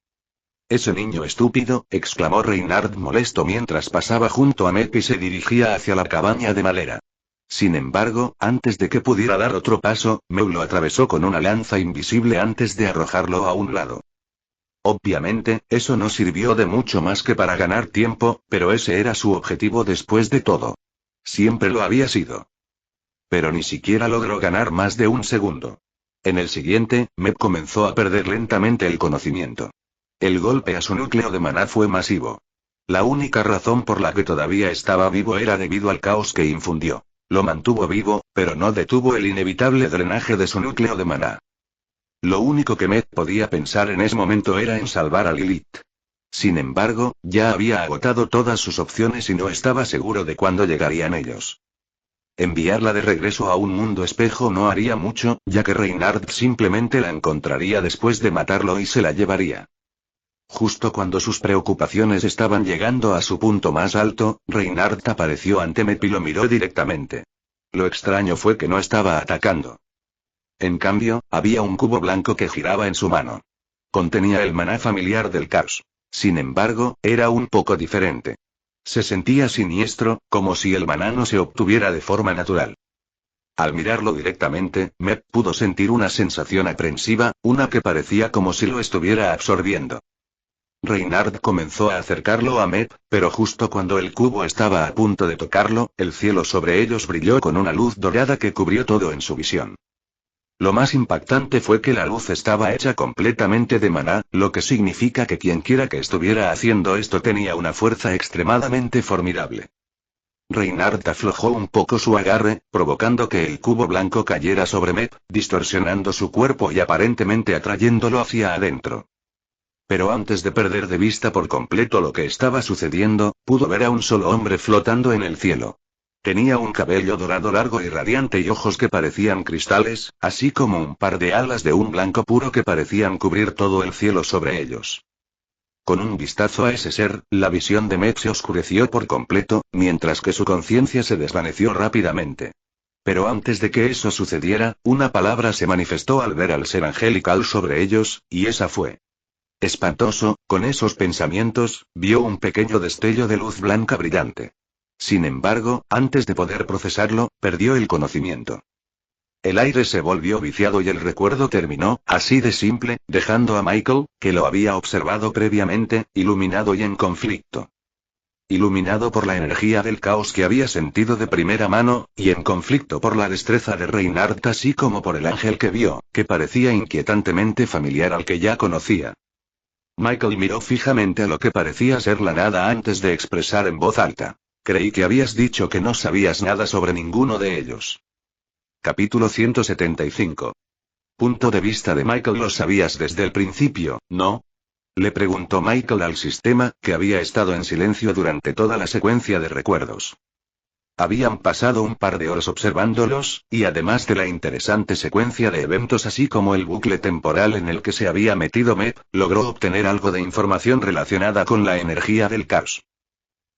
«Ese niño estúpido», exclamó Reynard molesto mientras pasaba junto a Mep y se dirigía hacia la cabaña de madera. Sin embargo, antes de que pudiera dar otro paso, Meu lo atravesó con una lanza invisible antes de arrojarlo a un lado. Obviamente, eso no sirvió de mucho más que para ganar tiempo, pero ese era su objetivo después de todo. Siempre lo había sido. Pero ni siquiera logró ganar más de un segundo. En el siguiente, Mep comenzó a perder lentamente el conocimiento. El golpe a su núcleo de maná fue masivo. La única razón por la que todavía estaba vivo era debido al caos que infundió. Lo mantuvo vivo, pero no detuvo el inevitable drenaje de su núcleo de maná. Lo único que Mep podía pensar en ese momento era en salvar a Lilith. Sin embargo, ya había agotado todas sus opciones y no estaba seguro de cuándo llegarían ellos. Enviarla de regreso a un mundo espejo no haría mucho, ya que Reynard simplemente la encontraría después de matarlo y se la llevaría. Justo cuando sus preocupaciones estaban llegando a su punto más alto, Reynard apareció ante Mep y lo miró directamente. Lo extraño fue que no estaba atacando. En cambio, había un cubo blanco que giraba en su mano. Contenía el maná familiar del caos. Sin embargo, era un poco diferente. Se sentía siniestro, como si el maná no se obtuviera de forma natural. Al mirarlo directamente, Mep pudo sentir una sensación aprensiva, una que parecía como si lo estuviera absorbiendo. Reynard comenzó a acercarlo a Mep, pero justo cuando el cubo estaba a punto de tocarlo, el cielo sobre ellos brilló con una luz dorada que cubrió todo en su visión. Lo más impactante fue que la luz estaba hecha completamente de maná, lo que significa que quienquiera que estuviera haciendo esto tenía una fuerza extremadamente formidable. Reynard aflojó un poco su agarre, provocando que el cubo blanco cayera sobre Mep, distorsionando su cuerpo y aparentemente atrayéndolo hacia adentro. Pero antes de perder de vista por completo lo que estaba sucediendo, pudo ver a un solo hombre flotando en el cielo. Tenía un cabello dorado largo y radiante y ojos que parecían cristales, así como un par de alas de un blanco puro que parecían cubrir todo el cielo sobre ellos. Con un vistazo a ese ser, la visión de Mep se oscureció por completo, mientras que su conciencia se desvaneció rápidamente. Pero antes de que eso sucediera, una palabra se manifestó al ver al ser angelical sobre ellos, y esa fue. Espantoso, con esos pensamientos, vio un pequeño destello de luz blanca brillante. Sin embargo, antes de poder procesarlo, perdió el conocimiento. El aire se volvió viciado y el recuerdo terminó, así de simple, dejando a Michael, que lo había observado previamente, iluminado y en conflicto. iluminado por la energía del caos que había sentido de primera mano, y en conflicto por la destreza de Reinhardt así como por el ángel que vio, que parecía inquietantemente familiar al que ya conocía. Michael miró fijamente a lo que parecía ser la nada antes de expresar en voz alta. Creí que habías dicho que no sabías nada sobre ninguno de ellos. Capítulo 175. Punto de vista de Michael. Lo sabías desde el principio, ¿no? Le preguntó Michael al sistema, que había estado en silencio durante toda la secuencia de recuerdos. Habían pasado un par de horas observándolos, y además de la interesante secuencia de eventos así como el bucle temporal en el que se había metido Mep, logró obtener algo de información relacionada con la energía del caos.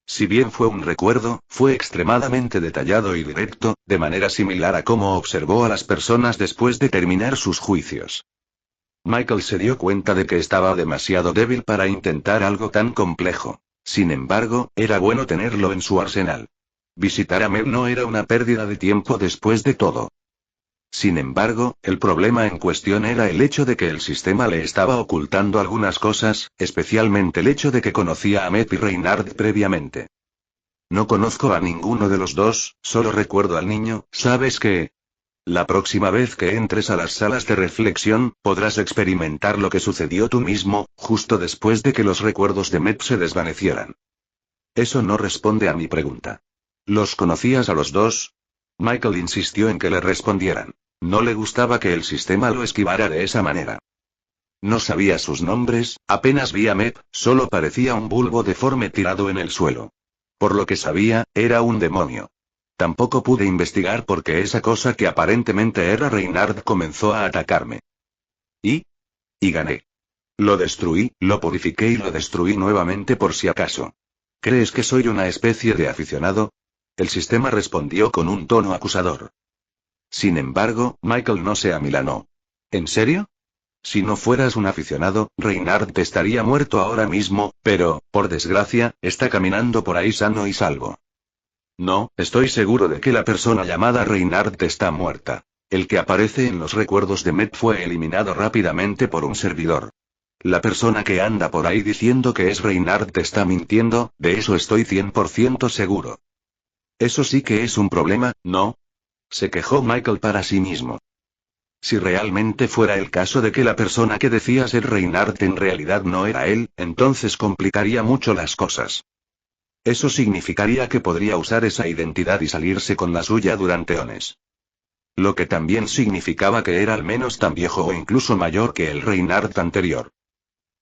Si bien fue un recuerdo, fue extremadamente detallado y directo, de manera similar a cómo observó a las personas después de terminar sus juicios. Michael se dio cuenta de que estaba demasiado débil para intentar algo tan complejo. Sin embargo, era bueno tenerlo en su arsenal. Visitar a Mep no era una pérdida de tiempo después de todo. Sin embargo, el problema en cuestión era el hecho de que el sistema le estaba ocultando algunas cosas, especialmente el hecho de que conocía a Mep y Reinhardt previamente. No conozco a ninguno de los dos, solo recuerdo al niño. ¿Sabes qué? La próxima vez que entres a las salas de reflexión, podrás experimentar lo que sucedió tú mismo, justo después de que los recuerdos de Mep se desvanecieran. Eso no responde a mi pregunta. ¿Los conocías a los dos? Michael insistió en que le respondieran. No le gustaba que el sistema lo esquivara de esa manera. No sabía sus nombres, apenas vi a Mep, solo parecía un bulbo deforme tirado en el suelo. Por lo que sabía, era un demonio. Tampoco pude investigar por qué esa cosa que aparentemente era Reinhardt comenzó a atacarme. Y gané. Lo destruí, lo purifiqué y lo destruí nuevamente por si acaso. ¿Crees que soy una especie de aficionado? El sistema respondió con un tono acusador. Sin embargo, Michael no se amilanó. ¿En serio? Si no fueras un aficionado, Reinhardt estaría muerto ahora mismo, pero, por desgracia, está caminando por ahí sano y salvo. No, estoy seguro de que la persona llamada Reinhardt está muerta. El que aparece en los recuerdos de Mep fue eliminado rápidamente por un servidor. La persona que anda por ahí diciendo que es Reinhardt está mintiendo, de eso estoy 100% seguro. Eso sí que es un problema, ¿no? Se quejó Michael para sí mismo. Si realmente fuera el caso de que la persona que decía ser Reinhardt en realidad no era él, entonces complicaría mucho las cosas. Eso significaría que podría usar esa identidad y salirse con la suya durante eones. Lo que también significaba que era al menos tan viejo o incluso mayor que el Reinhardt anterior.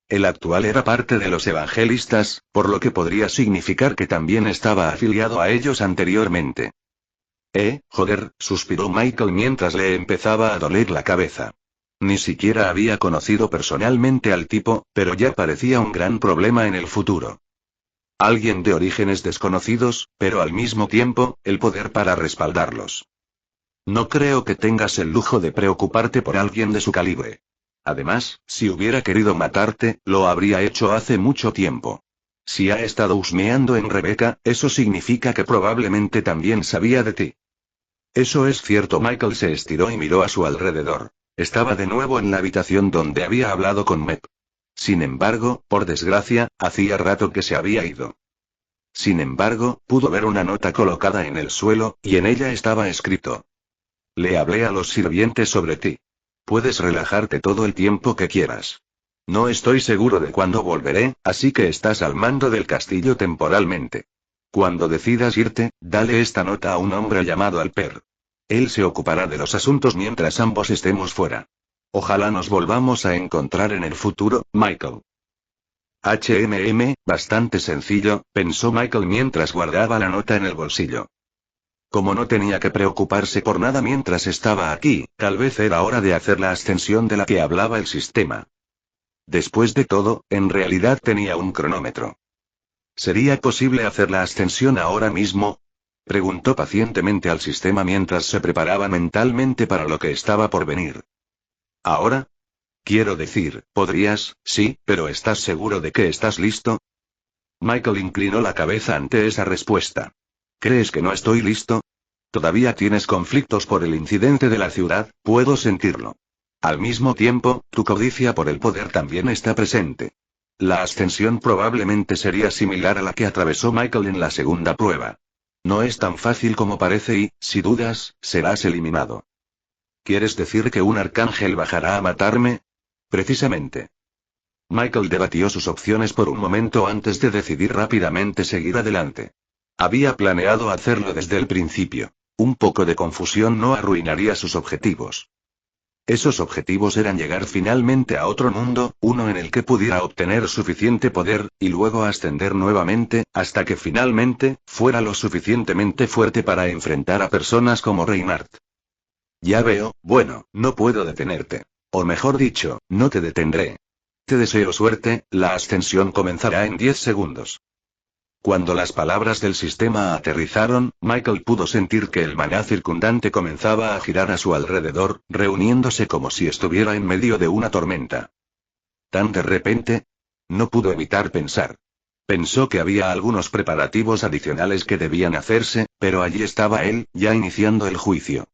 El actual era parte de los evangelistas, por lo que podría significar que también estaba afiliado a ellos anteriormente. Joder, suspiró Michael mientras le empezaba a doler la cabeza. Ni siquiera había conocido personalmente al tipo, pero ya parecía un gran problema en el futuro. Alguien de orígenes desconocidos, pero al mismo tiempo, el poder para respaldarlos. No creo que tengas el lujo de preocuparte por alguien de su calibre. Además, si hubiera querido matarte, lo habría hecho hace mucho tiempo. Si ha estado husmeando en Rebecca, eso significa que probablemente también sabía de ti. Eso es cierto. Michael se estiró y miró a su alrededor. Estaba de nuevo en la habitación donde había hablado con Mep. Sin embargo, por desgracia, hacía rato que se había ido. Sin embargo, pudo ver una nota colocada en el suelo, y en ella estaba escrito. Le hablé a los sirvientes sobre ti. Puedes relajarte todo el tiempo que quieras. No estoy seguro de cuándo volveré, así que estás al mando del castillo temporalmente. Cuando decidas irte, dale esta nota a un hombre llamado Alper. Él se ocupará de los asuntos mientras ambos estemos fuera. Ojalá nos volvamos a encontrar en el futuro, Michael. Bastante sencillo, pensó Michael mientras guardaba la nota en el bolsillo. Como no tenía que preocuparse por nada mientras estaba aquí, tal vez era hora de hacer la ascensión de la que hablaba el sistema. Después de todo, en realidad tenía un cronómetro. ¿Sería posible hacer la ascensión ahora mismo? Preguntó pacientemente al sistema mientras se preparaba mentalmente para lo que estaba por venir. ¿Ahora? Quiero decir, podrías, sí, pero ¿estás seguro de que estás listo? Michael inclinó la cabeza ante esa respuesta. ¿Crees que no estoy listo? Todavía tienes conflictos por el incidente de la ciudad, puedo sentirlo. Al mismo tiempo, tu codicia por el poder también está presente. La ascensión probablemente sería similar a la que atravesó Michael en la segunda prueba. No es tan fácil como parece y, si dudas, serás eliminado. ¿Quieres decir que un arcángel bajará a matarme? Precisamente. Michael debatió sus opciones por un momento antes de decidir rápidamente seguir adelante. Había planeado hacerlo desde el principio. Un poco de confusión no arruinaría sus objetivos. Esos objetivos eran llegar finalmente a otro mundo, uno en el que pudiera obtener suficiente poder, y luego ascender nuevamente, hasta que finalmente, fuera lo suficientemente fuerte para enfrentar a personas como Reinhardt. Ya veo, bueno, no puedo detenerte. O mejor dicho, no te detendré. Te deseo suerte, la ascensión comenzará en 10 segundos. Cuando las palabras del sistema aterrizaron, Michael pudo sentir que el maná circundante comenzaba a girar a su alrededor, reuniéndose como si estuviera en medio de una tormenta. Tan de repente, no pudo evitar pensar. Pensó que había algunos preparativos adicionales que debían hacerse, pero allí estaba él, ya iniciando el juicio.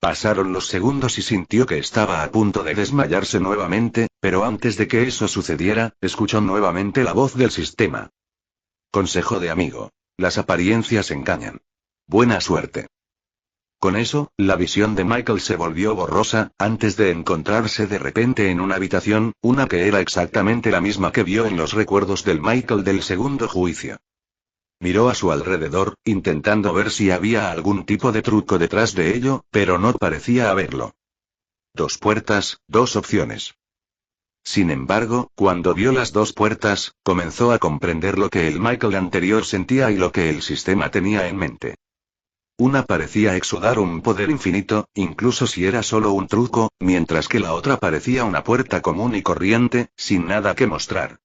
Pasaron los segundos y sintió que estaba a punto de desmayarse nuevamente, pero antes de que eso sucediera, escuchó nuevamente la voz del sistema. Consejo de amigo. Las apariencias engañan. Buena suerte. Con eso, la visión de Michael se volvió borrosa, antes de encontrarse de repente en una habitación, una que era exactamente la misma que vio en los recuerdos del Michael del segundo juicio. Miró a su alrededor, intentando ver si había algún tipo de truco detrás de ello, pero no parecía haberlo. 2 puertas, 2 opciones. Sin embargo, cuando vio las 2 puertas, comenzó a comprender lo que el Michael anterior sentía y lo que el sistema tenía en mente. Una parecía exudar un poder infinito, incluso si era solo un truco, mientras que la otra parecía una puerta común y corriente, sin nada que mostrar.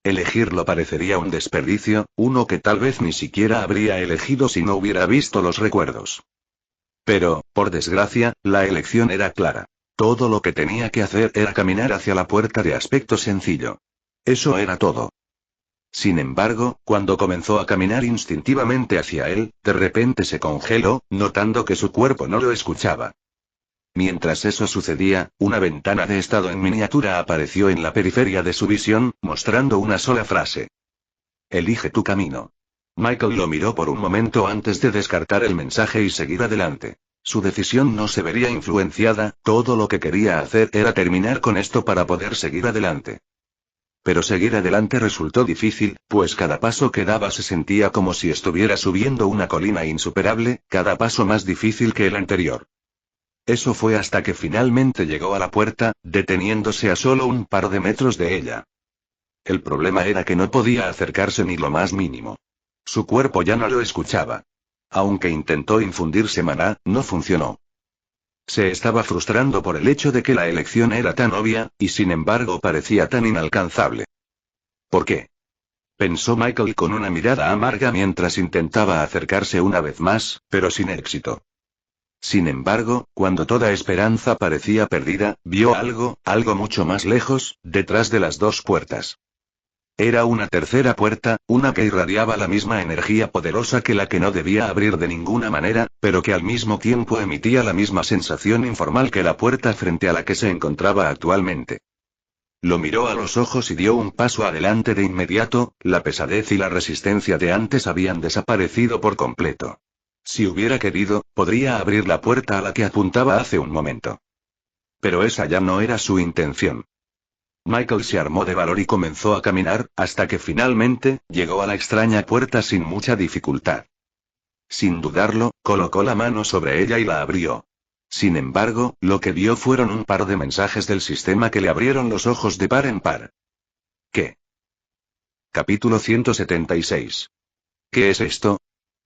Elegirlo parecería un desperdicio, uno que tal vez ni siquiera habría elegido si no hubiera visto los recuerdos. Pero, por desgracia, la elección era clara. Todo lo que tenía que hacer era caminar hacia la puerta de aspecto sencillo. Eso era todo. Sin embargo, cuando comenzó a caminar instintivamente hacia él, de repente se congeló, notando que su cuerpo no lo escuchaba. Mientras eso sucedía, una ventana de estado en miniatura apareció en la periferia de su visión, mostrando una sola frase. Elige tu camino. Michael lo miró por un momento antes de descartar el mensaje y seguir adelante. Su decisión no se vería influenciada, todo lo que quería hacer era terminar con esto para poder seguir adelante. Pero seguir adelante resultó difícil, pues cada paso que daba se sentía como si estuviera subiendo una colina insuperable, cada paso más difícil que el anterior. Eso fue hasta que finalmente llegó a la puerta, deteniéndose a solo un par de metros de ella. El problema era que no podía acercarse ni lo más mínimo. Su cuerpo ya no lo escuchaba. Aunque intentó infundirse maná, no funcionó. Se estaba frustrando por el hecho de que la elección era tan obvia, y sin embargo parecía tan inalcanzable. ¿Por qué? Pensó Michael con una mirada amarga mientras intentaba acercarse una vez más, pero sin éxito. Sin embargo, cuando toda esperanza parecía perdida, vio algo mucho más lejos, detrás de las 2 puertas. Era una tercera puerta, una que irradiaba la misma energía poderosa que la que no debía abrir de ninguna manera, pero que al mismo tiempo emitía la misma sensación informal que la puerta frente a la que se encontraba actualmente. Lo miró a los ojos y dio un paso adelante de inmediato, la pesadez y la resistencia de antes habían desaparecido por completo. Si hubiera querido, podría abrir la puerta a la que apuntaba hace un momento. Pero esa ya no era su intención. Michael se armó de valor y comenzó a caminar, hasta que finalmente, llegó a la extraña puerta sin mucha dificultad. Sin dudarlo, colocó la mano sobre ella y la abrió. Sin embargo, lo que vio fueron un par de mensajes del sistema que le abrieron los ojos de par en par. ¿Qué? Capítulo 176. ¿Qué es esto?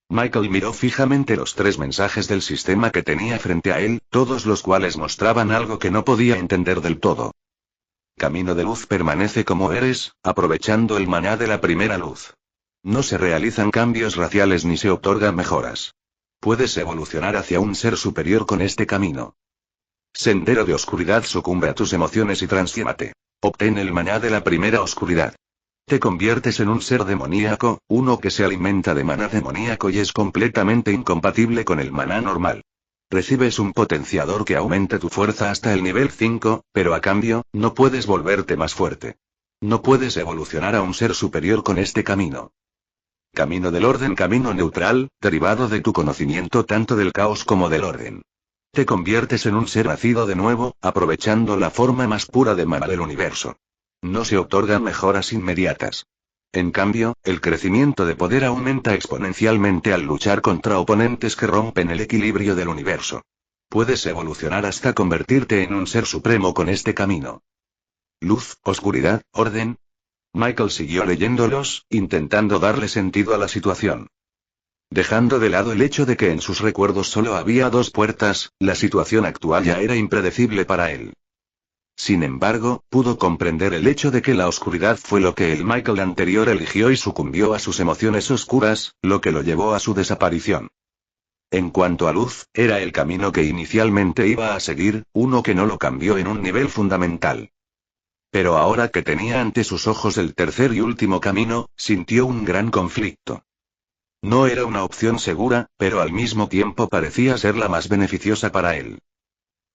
Michael miró fijamente los 3 mensajes del sistema que tenía frente a él, todos los cuales mostraban algo que no podía entender del todo. Camino de luz permanece como eres, aprovechando el maná de la primera luz. No se realizan cambios raciales ni se otorgan mejoras. Puedes evolucionar hacia un ser superior con este camino. Sendero de oscuridad, sucumbe a tus emociones y transfórmate. Obtén el maná de la primera oscuridad. Te conviertes en un ser demoníaco, uno que se alimenta de maná demoníaco y es completamente incompatible con el maná normal. Recibes un potenciador que aumente tu fuerza hasta el nivel 5, pero a cambio, no puedes volverte más fuerte. No puedes evolucionar a un ser superior con este camino. Camino del orden, camino neutral, derivado de tu conocimiento tanto del caos como del orden. Te conviertes en un ser nacido de nuevo, aprovechando la forma más pura de maná del universo. No se otorgan mejoras inmediatas. En cambio, el crecimiento de poder aumenta exponencialmente al luchar contra oponentes que rompen el equilibrio del universo. Puedes evolucionar hasta convertirte en un ser supremo con este camino. Luz, oscuridad, orden. Michael siguió leyéndolos, intentando darle sentido a la situación. Dejando de lado el hecho de que en sus recuerdos solo había dos puertas, la situación actual ya era impredecible para él. Sin embargo, pudo comprender el hecho de que la oscuridad fue lo que el Michael anterior eligió y sucumbió a sus emociones oscuras, lo que lo llevó a su desaparición. En cuanto a luz, era el camino que inicialmente iba a seguir, uno que no lo cambió en un nivel fundamental. Pero ahora que tenía ante sus ojos el tercer y último camino, sintió un gran conflicto. No era una opción segura, pero al mismo tiempo parecía ser la más beneficiosa para él.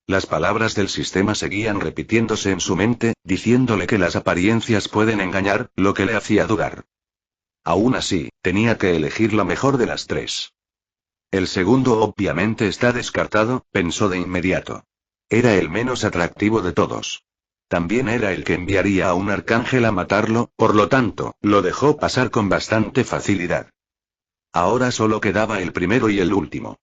Las palabras del sistema seguían repitiéndose en su mente, diciéndole que las apariencias pueden engañar, lo que le hacía dudar. Aún así, tenía que elegir la mejor de las tres. El segundo obviamente está descartado, pensó de inmediato. Era el menos atractivo de todos. También era el que enviaría a un arcángel a matarlo, por lo tanto, lo dejó pasar con bastante facilidad. Ahora solo quedaba el primero y el último.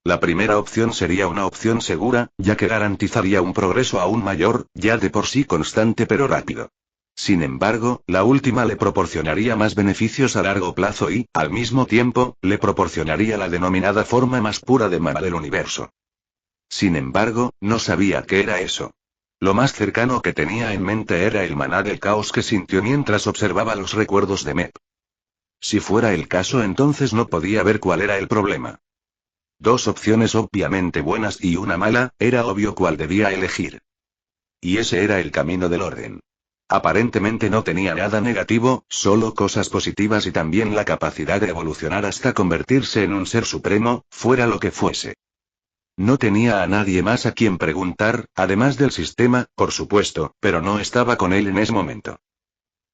La primera opción sería una opción segura, ya que garantizaría un progreso aún mayor, ya de por sí constante pero rápido. Sin embargo, la última le proporcionaría más beneficios a largo plazo y, al mismo tiempo, le proporcionaría la denominada forma más pura de maná del universo. Sin embargo, no sabía qué era eso. Lo más cercano que tenía en mente era el maná del caos que sintió mientras observaba los recuerdos de Mep. Si fuera el caso, entonces no podía ver cuál era el problema. Dos opciones obviamente buenas y una mala, era obvio cuál debía elegir. Y ese era el camino del orden. Aparentemente no tenía nada negativo, solo cosas positivas y también la capacidad de evolucionar hasta convertirse en un ser supremo, fuera lo que fuese. No tenía a nadie más a quien preguntar, además del sistema, por supuesto, pero no estaba con él en ese momento.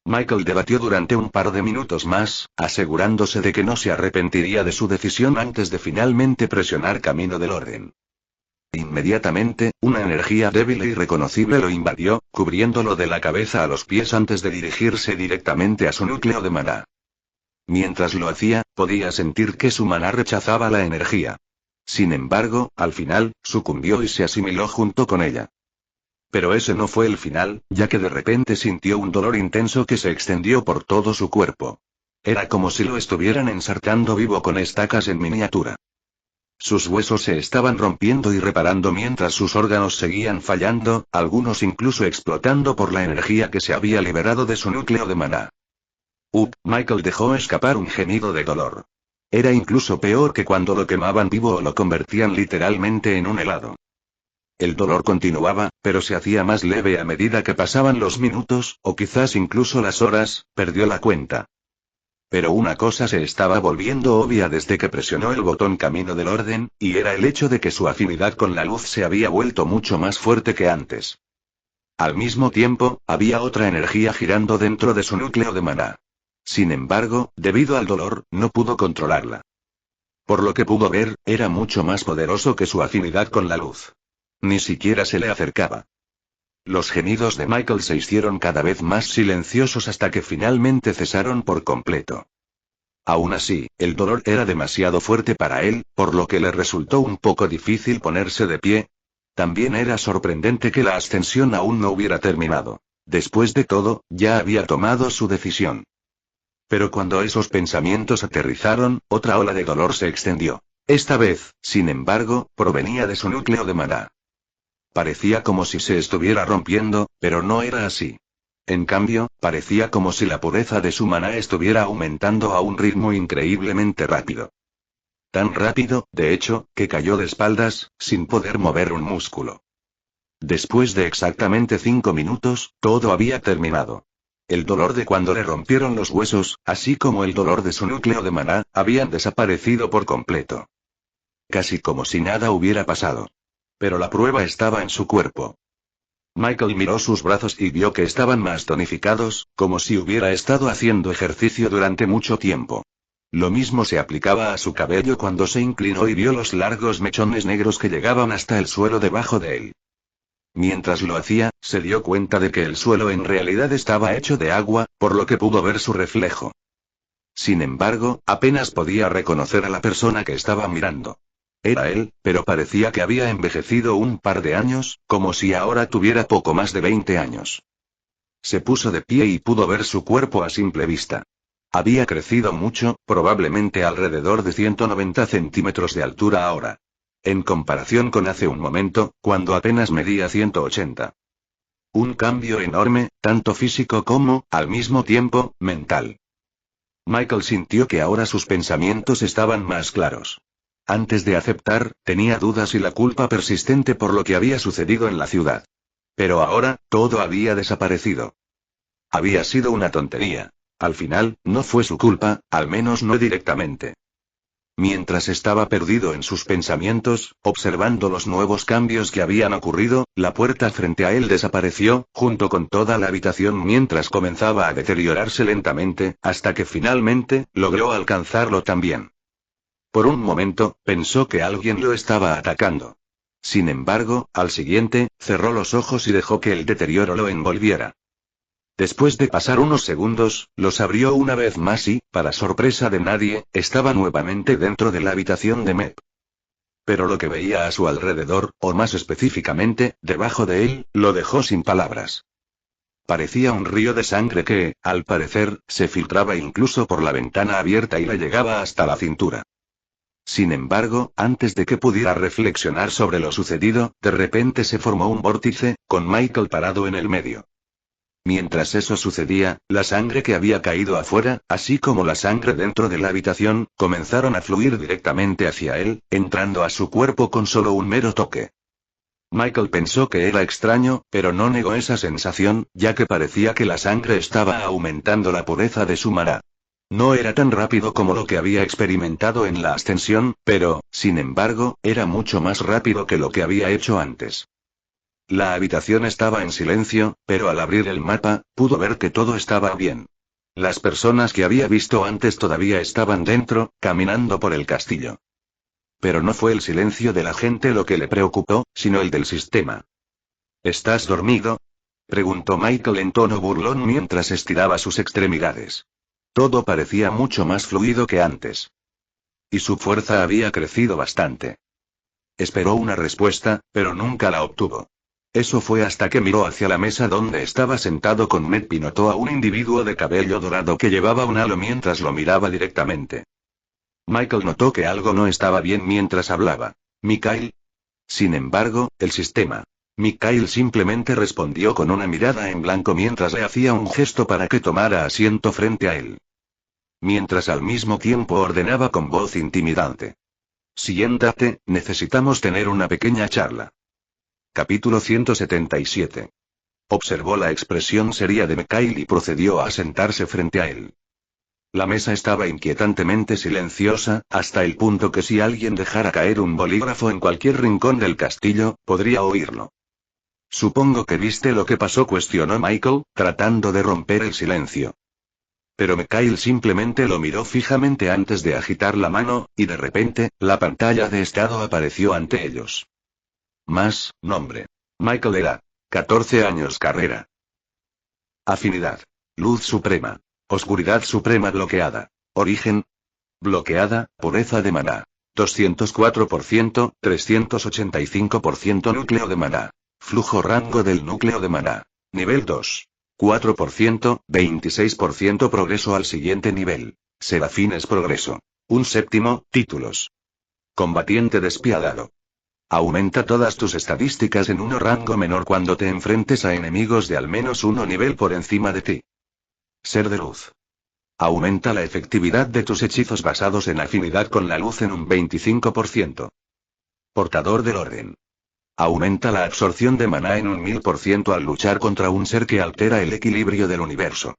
Michael debatió durante un par de minutos más, asegurándose de que no se arrepentiría de su decisión antes de finalmente presionar camino del orden. Inmediatamente, una energía débil e irreconocible lo invadió, cubriéndolo de la cabeza a los pies antes de dirigirse directamente a su núcleo de maná. Mientras lo hacía, podía sentir que su maná rechazaba la energía. Sin embargo, al final, sucumbió y se asimiló junto con ella. Pero ese no fue el final, ya que de repente sintió un dolor intenso que se extendió por todo su cuerpo. Era como si lo estuvieran ensartando vivo con estacas en miniatura. Sus huesos se estaban rompiendo y reparando mientras sus órganos seguían fallando, algunos incluso explotando por la energía que se había liberado de su núcleo de maná. Michael dejó escapar un gemido de dolor. Era incluso peor que cuando lo quemaban vivo o lo convertían literalmente en un helado. El dolor continuaba, pero se hacía más leve a medida que pasaban los minutos, o quizás incluso las horas, perdió la cuenta. Pero una cosa se estaba volviendo obvia desde que presionó el botón camino del orden, y era el hecho de que su afinidad con la luz se había vuelto mucho más fuerte que antes. Al mismo tiempo, había otra energía girando dentro de su núcleo de maná. Sin embargo, debido al dolor, no pudo controlarla. Por lo que pudo ver, era mucho más poderoso que su afinidad con la luz. Ni siquiera se le acercaba. Los gemidos de Michael se hicieron cada vez más silenciosos hasta que finalmente cesaron por completo. Aún así, el dolor era demasiado fuerte para él, por lo que le resultó un poco difícil ponerse de pie. También era sorprendente que la ascensión aún no hubiera terminado. Después de todo, ya había tomado su decisión. Pero cuando esos pensamientos aterrizaron, otra ola de dolor se extendió. Esta vez, sin embargo, provenía de su núcleo de maná. Parecía como si se estuviera rompiendo, pero no era así. En cambio, parecía como si la pureza de su maná estuviera aumentando a un ritmo increíblemente rápido. Tan rápido, de hecho, que cayó de espaldas, sin poder mover un músculo. Después de exactamente 5 minutos, todo había terminado. El dolor de cuando le rompieron los huesos, así como el dolor de su núcleo de maná, habían desaparecido por completo. Casi como si nada hubiera pasado. Pero la prueba estaba en su cuerpo. Michael miró sus brazos y vio que estaban más tonificados, como si hubiera estado haciendo ejercicio durante mucho tiempo. Lo mismo se aplicaba a su cabello cuando se inclinó y vio los largos mechones negros que llegaban hasta el suelo debajo de él. Mientras lo hacía, se dio cuenta de que el suelo en realidad estaba hecho de agua, por lo que pudo ver su reflejo. Sin embargo, apenas podía reconocer a la persona que estaba mirando. Era él, pero parecía que había envejecido un par de años, como si ahora tuviera poco más de 20 años. Se puso de pie y pudo ver su cuerpo a simple vista. Había crecido mucho, probablemente alrededor de 190 centímetros de altura ahora. En comparación con hace un momento, cuando apenas medía 180. Un cambio enorme, tanto físico como, al mismo tiempo, mental. Michael sintió que ahora sus pensamientos estaban más claros. Antes de aceptar, tenía dudas y la culpa persistente por lo que había sucedido en la ciudad. Pero ahora, todo había desaparecido. Había sido una tontería. Al final, no fue su culpa, al menos no directamente. Mientras estaba perdido en sus pensamientos, observando los nuevos cambios que habían ocurrido, la puerta frente a él desapareció, junto con toda la habitación mientras comenzaba a deteriorarse lentamente, hasta que finalmente, logró alcanzarlo también. Por un momento, pensó que alguien lo estaba atacando. Sin embargo, al siguiente, cerró los ojos y dejó que el deterioro lo envolviera. Después de pasar unos segundos, los abrió una vez más y, para sorpresa de nadie, estaba nuevamente dentro de la habitación de Mep. Pero lo que veía a su alrededor, o más específicamente, debajo de él, lo dejó sin palabras. Parecía un río de sangre que, al parecer, se filtraba incluso por la ventana abierta y le llegaba hasta la cintura. Sin embargo, antes de que pudiera reflexionar sobre lo sucedido, de repente se formó un vórtice, con Michael parado en el medio. Mientras eso sucedía, la sangre que había caído afuera, así como la sangre dentro de la habitación, comenzaron a fluir directamente hacia él, entrando a su cuerpo con solo un mero toque. Michael pensó que era extraño, pero no negó esa sensación, ya que parecía que la sangre estaba aumentando la pureza de su maná. No era tan rápido como lo que había experimentado en la ascensión, pero, sin embargo, era mucho más rápido que lo que había hecho antes. La habitación estaba en silencio, pero al abrir el mapa, pudo ver que todo estaba bien. Las personas que había visto antes todavía estaban dentro, caminando por el castillo. Pero no fue el silencio de la gente lo que le preocupó, sino el del sistema. ¿Estás dormido?, preguntó Michael en tono burlón mientras estiraba sus extremidades. Todo parecía mucho más fluido que antes. Y su fuerza había crecido bastante. Esperó una respuesta, pero nunca la obtuvo. Eso fue hasta que miró hacia la mesa donde estaba sentado con Mep y notó a un individuo de cabello dorado que llevaba un halo mientras lo miraba directamente. Michael notó que algo no estaba bien mientras hablaba. ¿Mikhail? Sin embargo, el sistema. Mikhail simplemente respondió con una mirada en blanco mientras le hacía un gesto para que tomara asiento frente a él. Mientras al mismo tiempo ordenaba con voz intimidante. Siéntate, necesitamos tener una pequeña charla. Capítulo 177. Observó la expresión seria de Mikhail y procedió a sentarse frente a él. La mesa estaba inquietantemente silenciosa, hasta el punto que si alguien dejara caer un bolígrafo en cualquier rincón del castillo, podría oírlo. Supongo que viste lo que pasó, cuestionó Michael, tratando de romper el silencio. Pero Mikhail simplemente lo miró fijamente antes de agitar la mano, y de repente, la pantalla de estado apareció ante ellos. Más, nombre. Michael era. 14 años, carrera. Afinidad. Luz suprema. Oscuridad suprema bloqueada. Origen. Bloqueada, pureza de maná. 204%, 385% núcleo de maná. Flujo rango del núcleo de maná. Nivel 2. 4%, 26% progreso al siguiente nivel. Serafines progreso. Un séptimo, títulos. Combatiente despiadado. Aumenta todas tus estadísticas en un rango menor cuando te enfrentes a enemigos de al menos 1 nivel por encima de ti. Ser de luz. Aumenta la efectividad de tus hechizos basados en afinidad con la luz en un 25%. Portador del orden. Aumenta la absorción de maná en un 1000% al luchar contra un ser que altera el equilibrio del universo.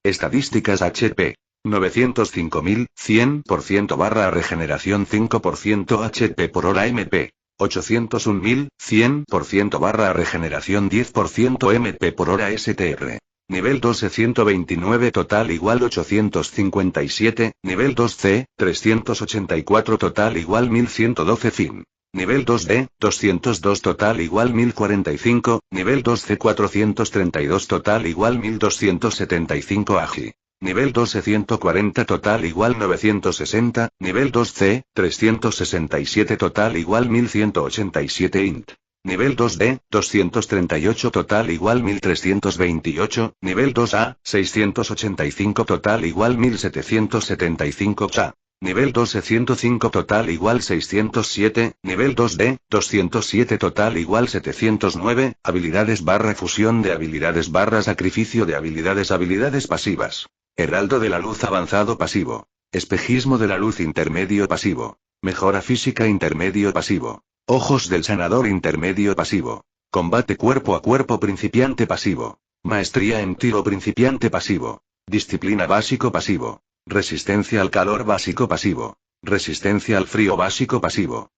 Estadísticas HP. 905.000, 100% barra regeneración 5% HP por hora MP. 801.000, 100% barra regeneración 10% MP por hora STR. Nivel 2 129 total igual 857, nivel 2C, 384 total igual 1112 fin. Nivel 2D, 202 total igual 1045, nivel 2C 432 total igual 1275 AGI. Nivel 2E 140 total igual 960, nivel 2C, 367 total igual 1187 int. Nivel 2D, 238 total igual 1328, nivel 2A, 685 total igual 1775 cha. Nivel 2E 105 total igual 607, nivel 2D, 207 total igual 709, habilidades barra fusión de habilidades barra sacrificio de habilidades pasivas. Heraldo de la luz avanzado pasivo. Espejismo de la luz intermedio pasivo. Mejora física intermedio pasivo. Ojos del sanador intermedio pasivo. Combate cuerpo a cuerpo principiante pasivo. Maestría en tiro principiante pasivo. Disciplina básico pasivo. Resistencia al calor básico pasivo. Resistencia al frío básico pasivo.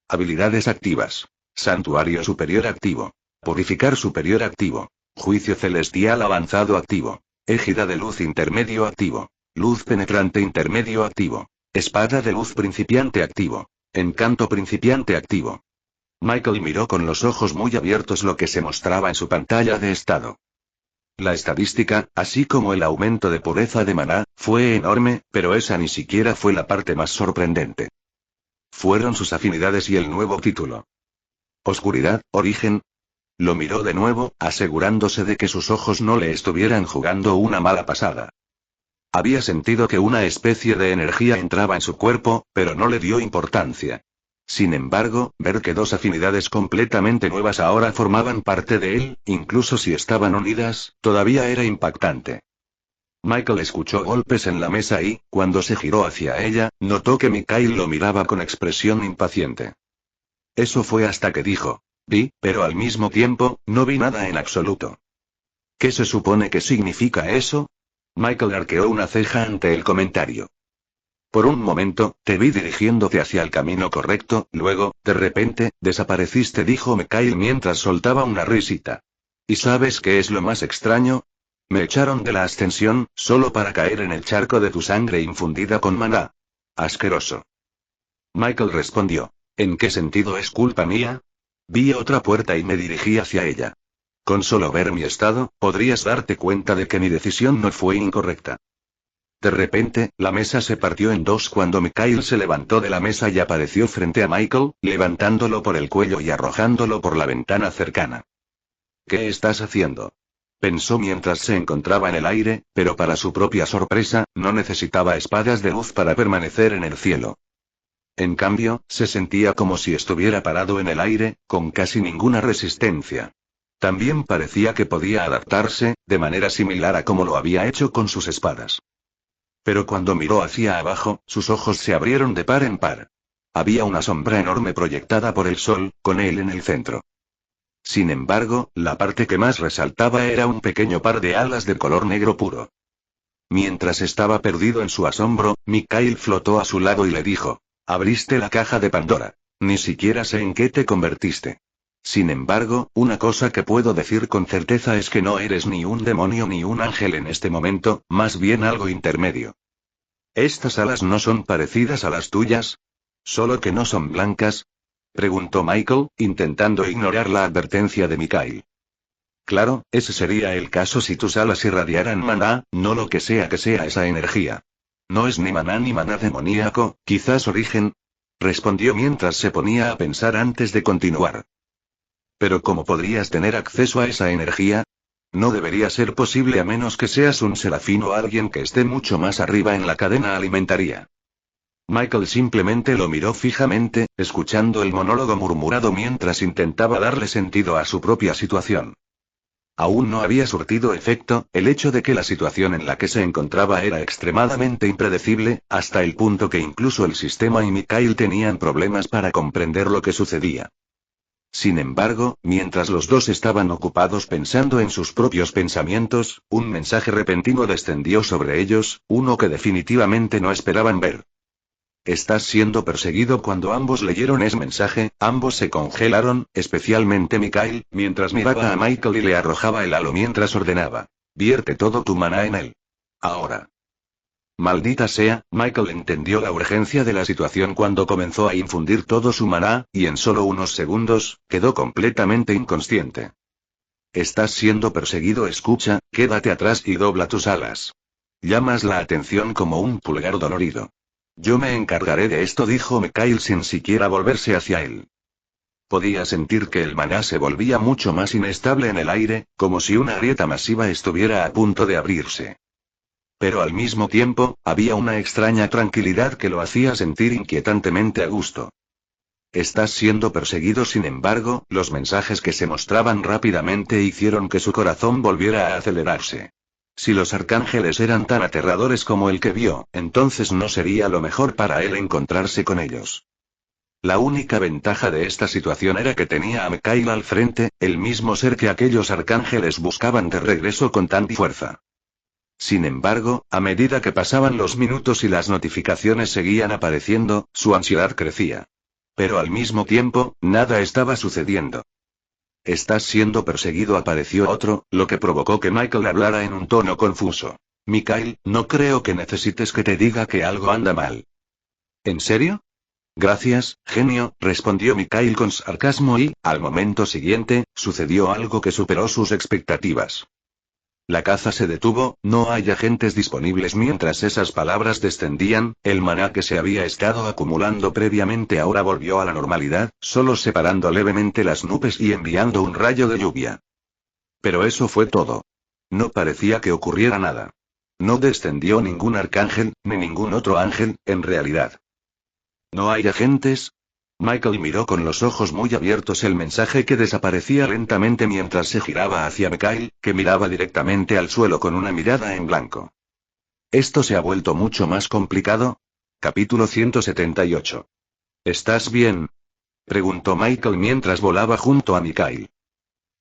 Habilidades activas. Santuario superior activo. Purificar superior activo. Juicio celestial avanzado activo. Égida de luz intermedio activo. Luz penetrante intermedio activo. Espada de luz principiante activo. Encanto principiante activo. Michael miró con los ojos muy abiertos lo que se mostraba en su pantalla de estado. La estadística, así como el aumento de pureza de maná, fue enorme, pero esa ni siquiera fue la parte más sorprendente. Fueron sus afinidades y el nuevo título. Oscuridad, origen. Lo miró de nuevo, asegurándose de que sus ojos no le estuvieran jugando una mala pasada. Había sentido que una especie de energía entraba en su cuerpo, pero no le dio importancia. Sin embargo, ver que dos afinidades completamente nuevas ahora formaban parte de él, incluso si estaban unidas, todavía era impactante. Michael escuchó golpes en la mesa y, cuando se giró hacia ella, notó que Mikhail lo miraba con expresión impaciente. Eso fue hasta que dijo, vi, pero al mismo tiempo, no vi nada en absoluto. ¿Qué se supone que significa eso? Michael arqueó una ceja ante el comentario. Por un momento, te vi dirigiéndote hacia el camino correcto, luego, de repente, desapareciste, dijo Mikhail mientras soltaba una risita. ¿Y sabes qué es lo más extraño? Me echaron de la ascensión, solo para caer en el charco de tu sangre infundida con maná. Asqueroso. Michael respondió. ¿En qué sentido es culpa mía? Vi otra puerta y me dirigí hacia ella. Con solo ver mi estado, podrías darte cuenta de que mi decisión no fue incorrecta. De repente, la mesa se partió en dos cuando Mikhail se levantó de la mesa y apareció frente a Michael, levantándolo por el cuello y arrojándolo por la ventana cercana. ¿Qué estás haciendo? Pensó mientras se encontraba en el aire, pero para su propia sorpresa, no necesitaba espadas de luz para permanecer en el cielo. En cambio, se sentía como si estuviera parado en el aire, con casi ninguna resistencia. También parecía que podía adaptarse, de manera similar a como lo había hecho con sus espadas. Pero cuando miró hacia abajo, sus ojos se abrieron de par en par. Había una sombra enorme proyectada por el sol, con él en el centro. Sin embargo, la parte que más resaltaba era un pequeño par de alas de color negro puro. Mientras estaba perdido en su asombro, Mikhail flotó a su lado y le dijo, abriste la caja de Pandora. Ni siquiera sé en qué te convertiste. Sin embargo, una cosa que puedo decir con certeza es que no eres ni un demonio ni un ángel en este momento, más bien algo intermedio. ¿Estas alas no son parecidas a las tuyas? ¿Solo que no son blancas? Preguntó Michael, intentando ignorar la advertencia de Mikhail. Claro, ese sería el caso si tus alas irradiaran maná, no lo que sea esa energía. No es ni maná demoníaco, quizás origen. Respondió mientras se ponía a pensar antes de continuar. Pero ¿cómo podrías tener acceso a esa energía? No debería ser posible a menos que seas un serafín o alguien que esté mucho más arriba en la cadena alimentaria. Michael simplemente lo miró fijamente, escuchando el monólogo murmurado mientras intentaba darle sentido a su propia situación. Aún no había surtido efecto, el hecho de que la situación en la que se encontraba era extremadamente impredecible, hasta el punto que incluso el sistema y Mikhail tenían problemas para comprender lo que sucedía. Sin embargo, mientras los dos estaban ocupados pensando en sus propios pensamientos, un mensaje repentino descendió sobre ellos, uno que definitivamente no esperaban ver. Estás siendo perseguido. Cuando ambos leyeron ese mensaje, ambos se congelaron, especialmente Mikhail, mientras miraba a Michael y le arrojaba el halo mientras ordenaba. Vierte todo tu maná en él. Ahora. Maldita sea, Michael entendió la urgencia de la situación cuando comenzó a infundir todo su maná, y en solo unos segundos, quedó completamente inconsciente. Estás siendo perseguido. Escucha, quédate atrás y dobla tus alas. Llamas la atención como un pulgar dolorido. Yo me encargaré de esto, dijo Mikhail sin siquiera volverse hacia él. Podía sentir que el maná se volvía mucho más inestable en el aire, como si una grieta masiva estuviera a punto de abrirse. Pero al mismo tiempo, había una extraña tranquilidad que lo hacía sentir inquietantemente a gusto. Estás siendo perseguido. Sin embargo, los mensajes que se mostraban rápidamente hicieron que su corazón volviera a acelerarse. Si los arcángeles eran tan aterradores como el que vio, entonces no sería lo mejor para él encontrarse con ellos. La única ventaja de esta situación era que tenía a Mikhail al frente, el mismo ser que aquellos arcángeles buscaban de regreso con tanta fuerza. Sin embargo, a medida que pasaban los minutos y las notificaciones seguían apareciendo, su ansiedad crecía. Pero al mismo tiempo, nada estaba sucediendo. Estás siendo perseguido. Apareció otro, lo que provocó que Michael hablara en un tono confuso. Mikhail, no creo que necesites que te diga que algo anda mal. ¿En serio? Gracias, genio, respondió Mikhail con sarcasmo y, al momento siguiente, sucedió algo que superó sus expectativas. La caza se detuvo, no hay agentes disponibles. Mientras esas palabras descendían, el maná que se había estado acumulando previamente ahora volvió a la normalidad, solo separando levemente las nubes y enviando un rayo de lluvia. Pero eso fue todo. No parecía que ocurriera nada. No descendió ningún arcángel, ni ningún otro ángel, en realidad. ¿No hay agentes? Michael miró con los ojos muy abiertos el mensaje que desaparecía lentamente mientras se giraba hacia Mikhail, que miraba directamente al suelo con una mirada en blanco. ¿Esto se ha vuelto mucho más complicado? Capítulo 178. ¿Estás bien? Preguntó Michael mientras volaba junto a Mikhail.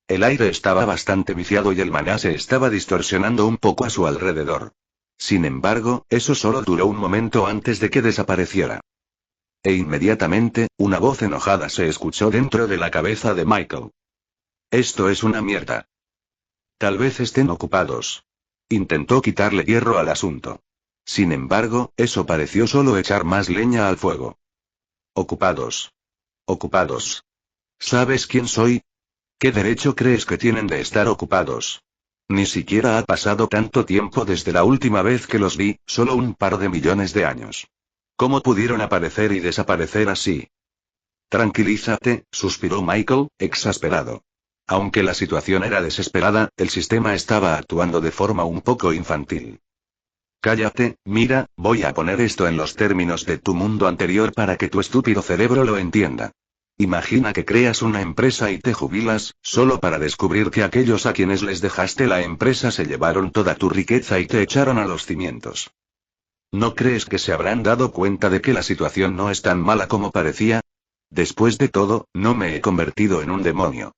El aire estaba bastante viciado y el maná se estaba distorsionando un poco a su alrededor. Sin embargo, eso solo duró un momento antes de que desapareciera. E inmediatamente, una voz enojada se escuchó dentro de la cabeza de Michael. Esto es una mierda. Tal vez estén ocupados. Intentó quitarle hierro al asunto. Sin embargo, eso pareció solo echar más leña al fuego. Ocupados. Ocupados. ¿Sabes quién soy? ¿Qué derecho crees que tienen de estar ocupados? Ni siquiera ha pasado tanto tiempo desde la última vez que los vi, solo un par de millones de años. ¿Cómo pudieron aparecer y desaparecer así? Tranquilízate, suspiró Michael, exasperado. Aunque la situación era desesperada, el sistema estaba actuando de forma un poco infantil. Cállate, mira, voy a poner esto en los términos de tu mundo anterior para que tu estúpido cerebro lo entienda. Imagina que creas una empresa y te jubilas, solo para descubrir que aquellos a quienes les dejaste la empresa se llevaron toda tu riqueza y te echaron a los cimientos. ¿No crees que se habrán dado cuenta de que la situación no es tan mala como parecía? Después de todo, no me he convertido en un demonio.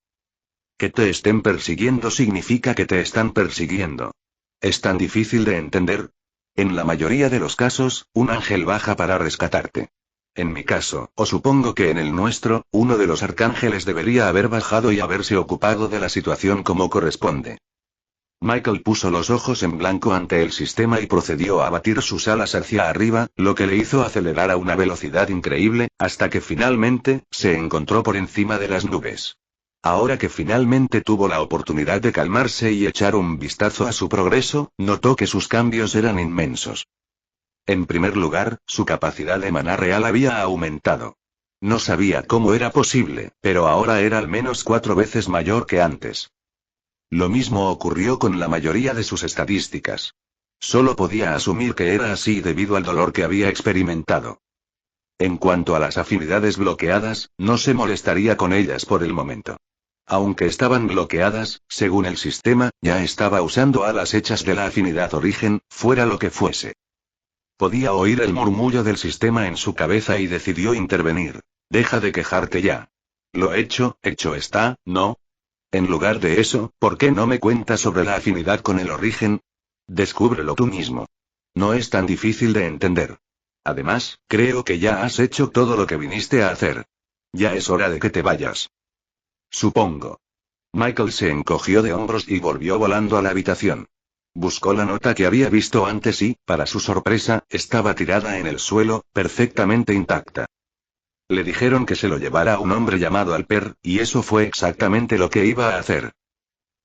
Que te estén persiguiendo significa que te están persiguiendo. ¿Es tan difícil de entender? En la mayoría de los casos, un ángel baja para rescatarte. En mi caso, o supongo que en el nuestro, uno de los arcángeles debería haber bajado y haberse ocupado de la situación como corresponde. Michael puso los ojos en blanco ante el sistema y procedió a batir sus alas hacia arriba, lo que le hizo acelerar a una velocidad increíble, hasta que finalmente, se encontró por encima de las nubes. Ahora que finalmente tuvo la oportunidad de calmarse y echar un vistazo a su progreso, notó que sus cambios eran inmensos. En primer lugar, su capacidad de maná real había aumentado. No sabía cómo era posible, pero ahora era al menos 4 veces mayor que antes. Lo mismo ocurrió con la mayoría de sus estadísticas. Solo podía asumir que era así debido al dolor que había experimentado. En cuanto a las afinidades bloqueadas, no se molestaría con ellas por el momento. Aunque estaban bloqueadas, según el sistema, ya estaba usando alas hechas de la afinidad origen, fuera lo que fuese. Podía oír el murmullo del sistema en su cabeza y decidió intervenir. Deja de quejarte ya. Lo hecho está, ¿no? En lugar de eso, ¿por qué no me cuentas sobre la afinidad con el origen? Descúbrelo tú mismo. No es tan difícil de entender. Además, creo que ya has hecho todo lo que viniste a hacer. Ya es hora de que te vayas. Supongo. Michael se encogió de hombros y volvió volando a la habitación. Buscó la nota que había visto antes y, para su sorpresa, estaba tirada en el suelo, perfectamente intacta. Le dijeron que se lo llevara un hombre llamado Alper, y eso fue exactamente lo que iba a hacer.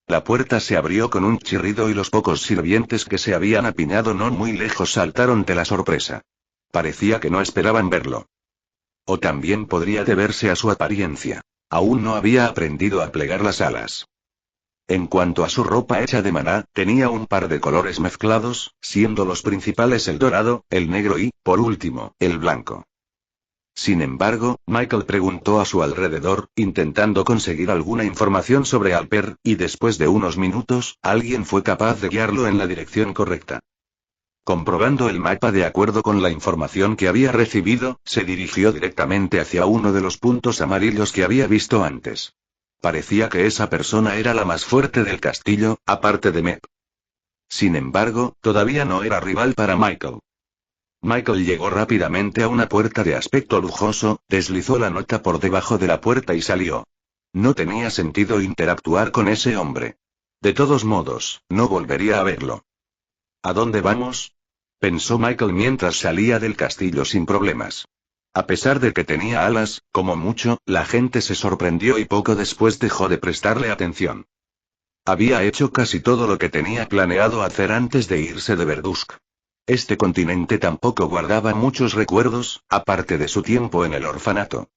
La puerta se abrió con un chirrido y los pocos sirvientes que se habían apiñado no muy lejos saltaron de la sorpresa. Parecía que no esperaban verlo. O también podría deberse a su apariencia. Aún no había aprendido a plegar las alas. En cuanto a su ropa hecha de maná, tenía un par de colores mezclados, siendo los principales el dorado, el negro y, por último, el blanco. Sin embargo, Michael preguntó a su alrededor, intentando conseguir alguna información sobre Alper, y después de unos minutos, alguien fue capaz de guiarlo en la dirección correcta. Comprobando el mapa de acuerdo con la información que había recibido, se dirigió directamente hacia uno de los puntos amarillos que había visto antes. Parecía que esa persona era la más fuerte del castillo, aparte de Mep. Sin embargo, todavía no era rival para Michael. Michael llegó rápidamente a una puerta de aspecto lujoso, deslizó la nota por debajo de la puerta y salió. No tenía sentido interactuar con ese hombre. De todos modos, no volvería a verlo. ¿A dónde vamos?, pensó Michael mientras salía del castillo sin problemas. A pesar de que tenía alas, como mucho, la gente se sorprendió y poco después dejó de prestarle atención. Había hecho casi todo lo que tenía planeado hacer antes de irse de Verdusk. Este continente tampoco guardaba muchos recuerdos, aparte de su tiempo en el orfanato.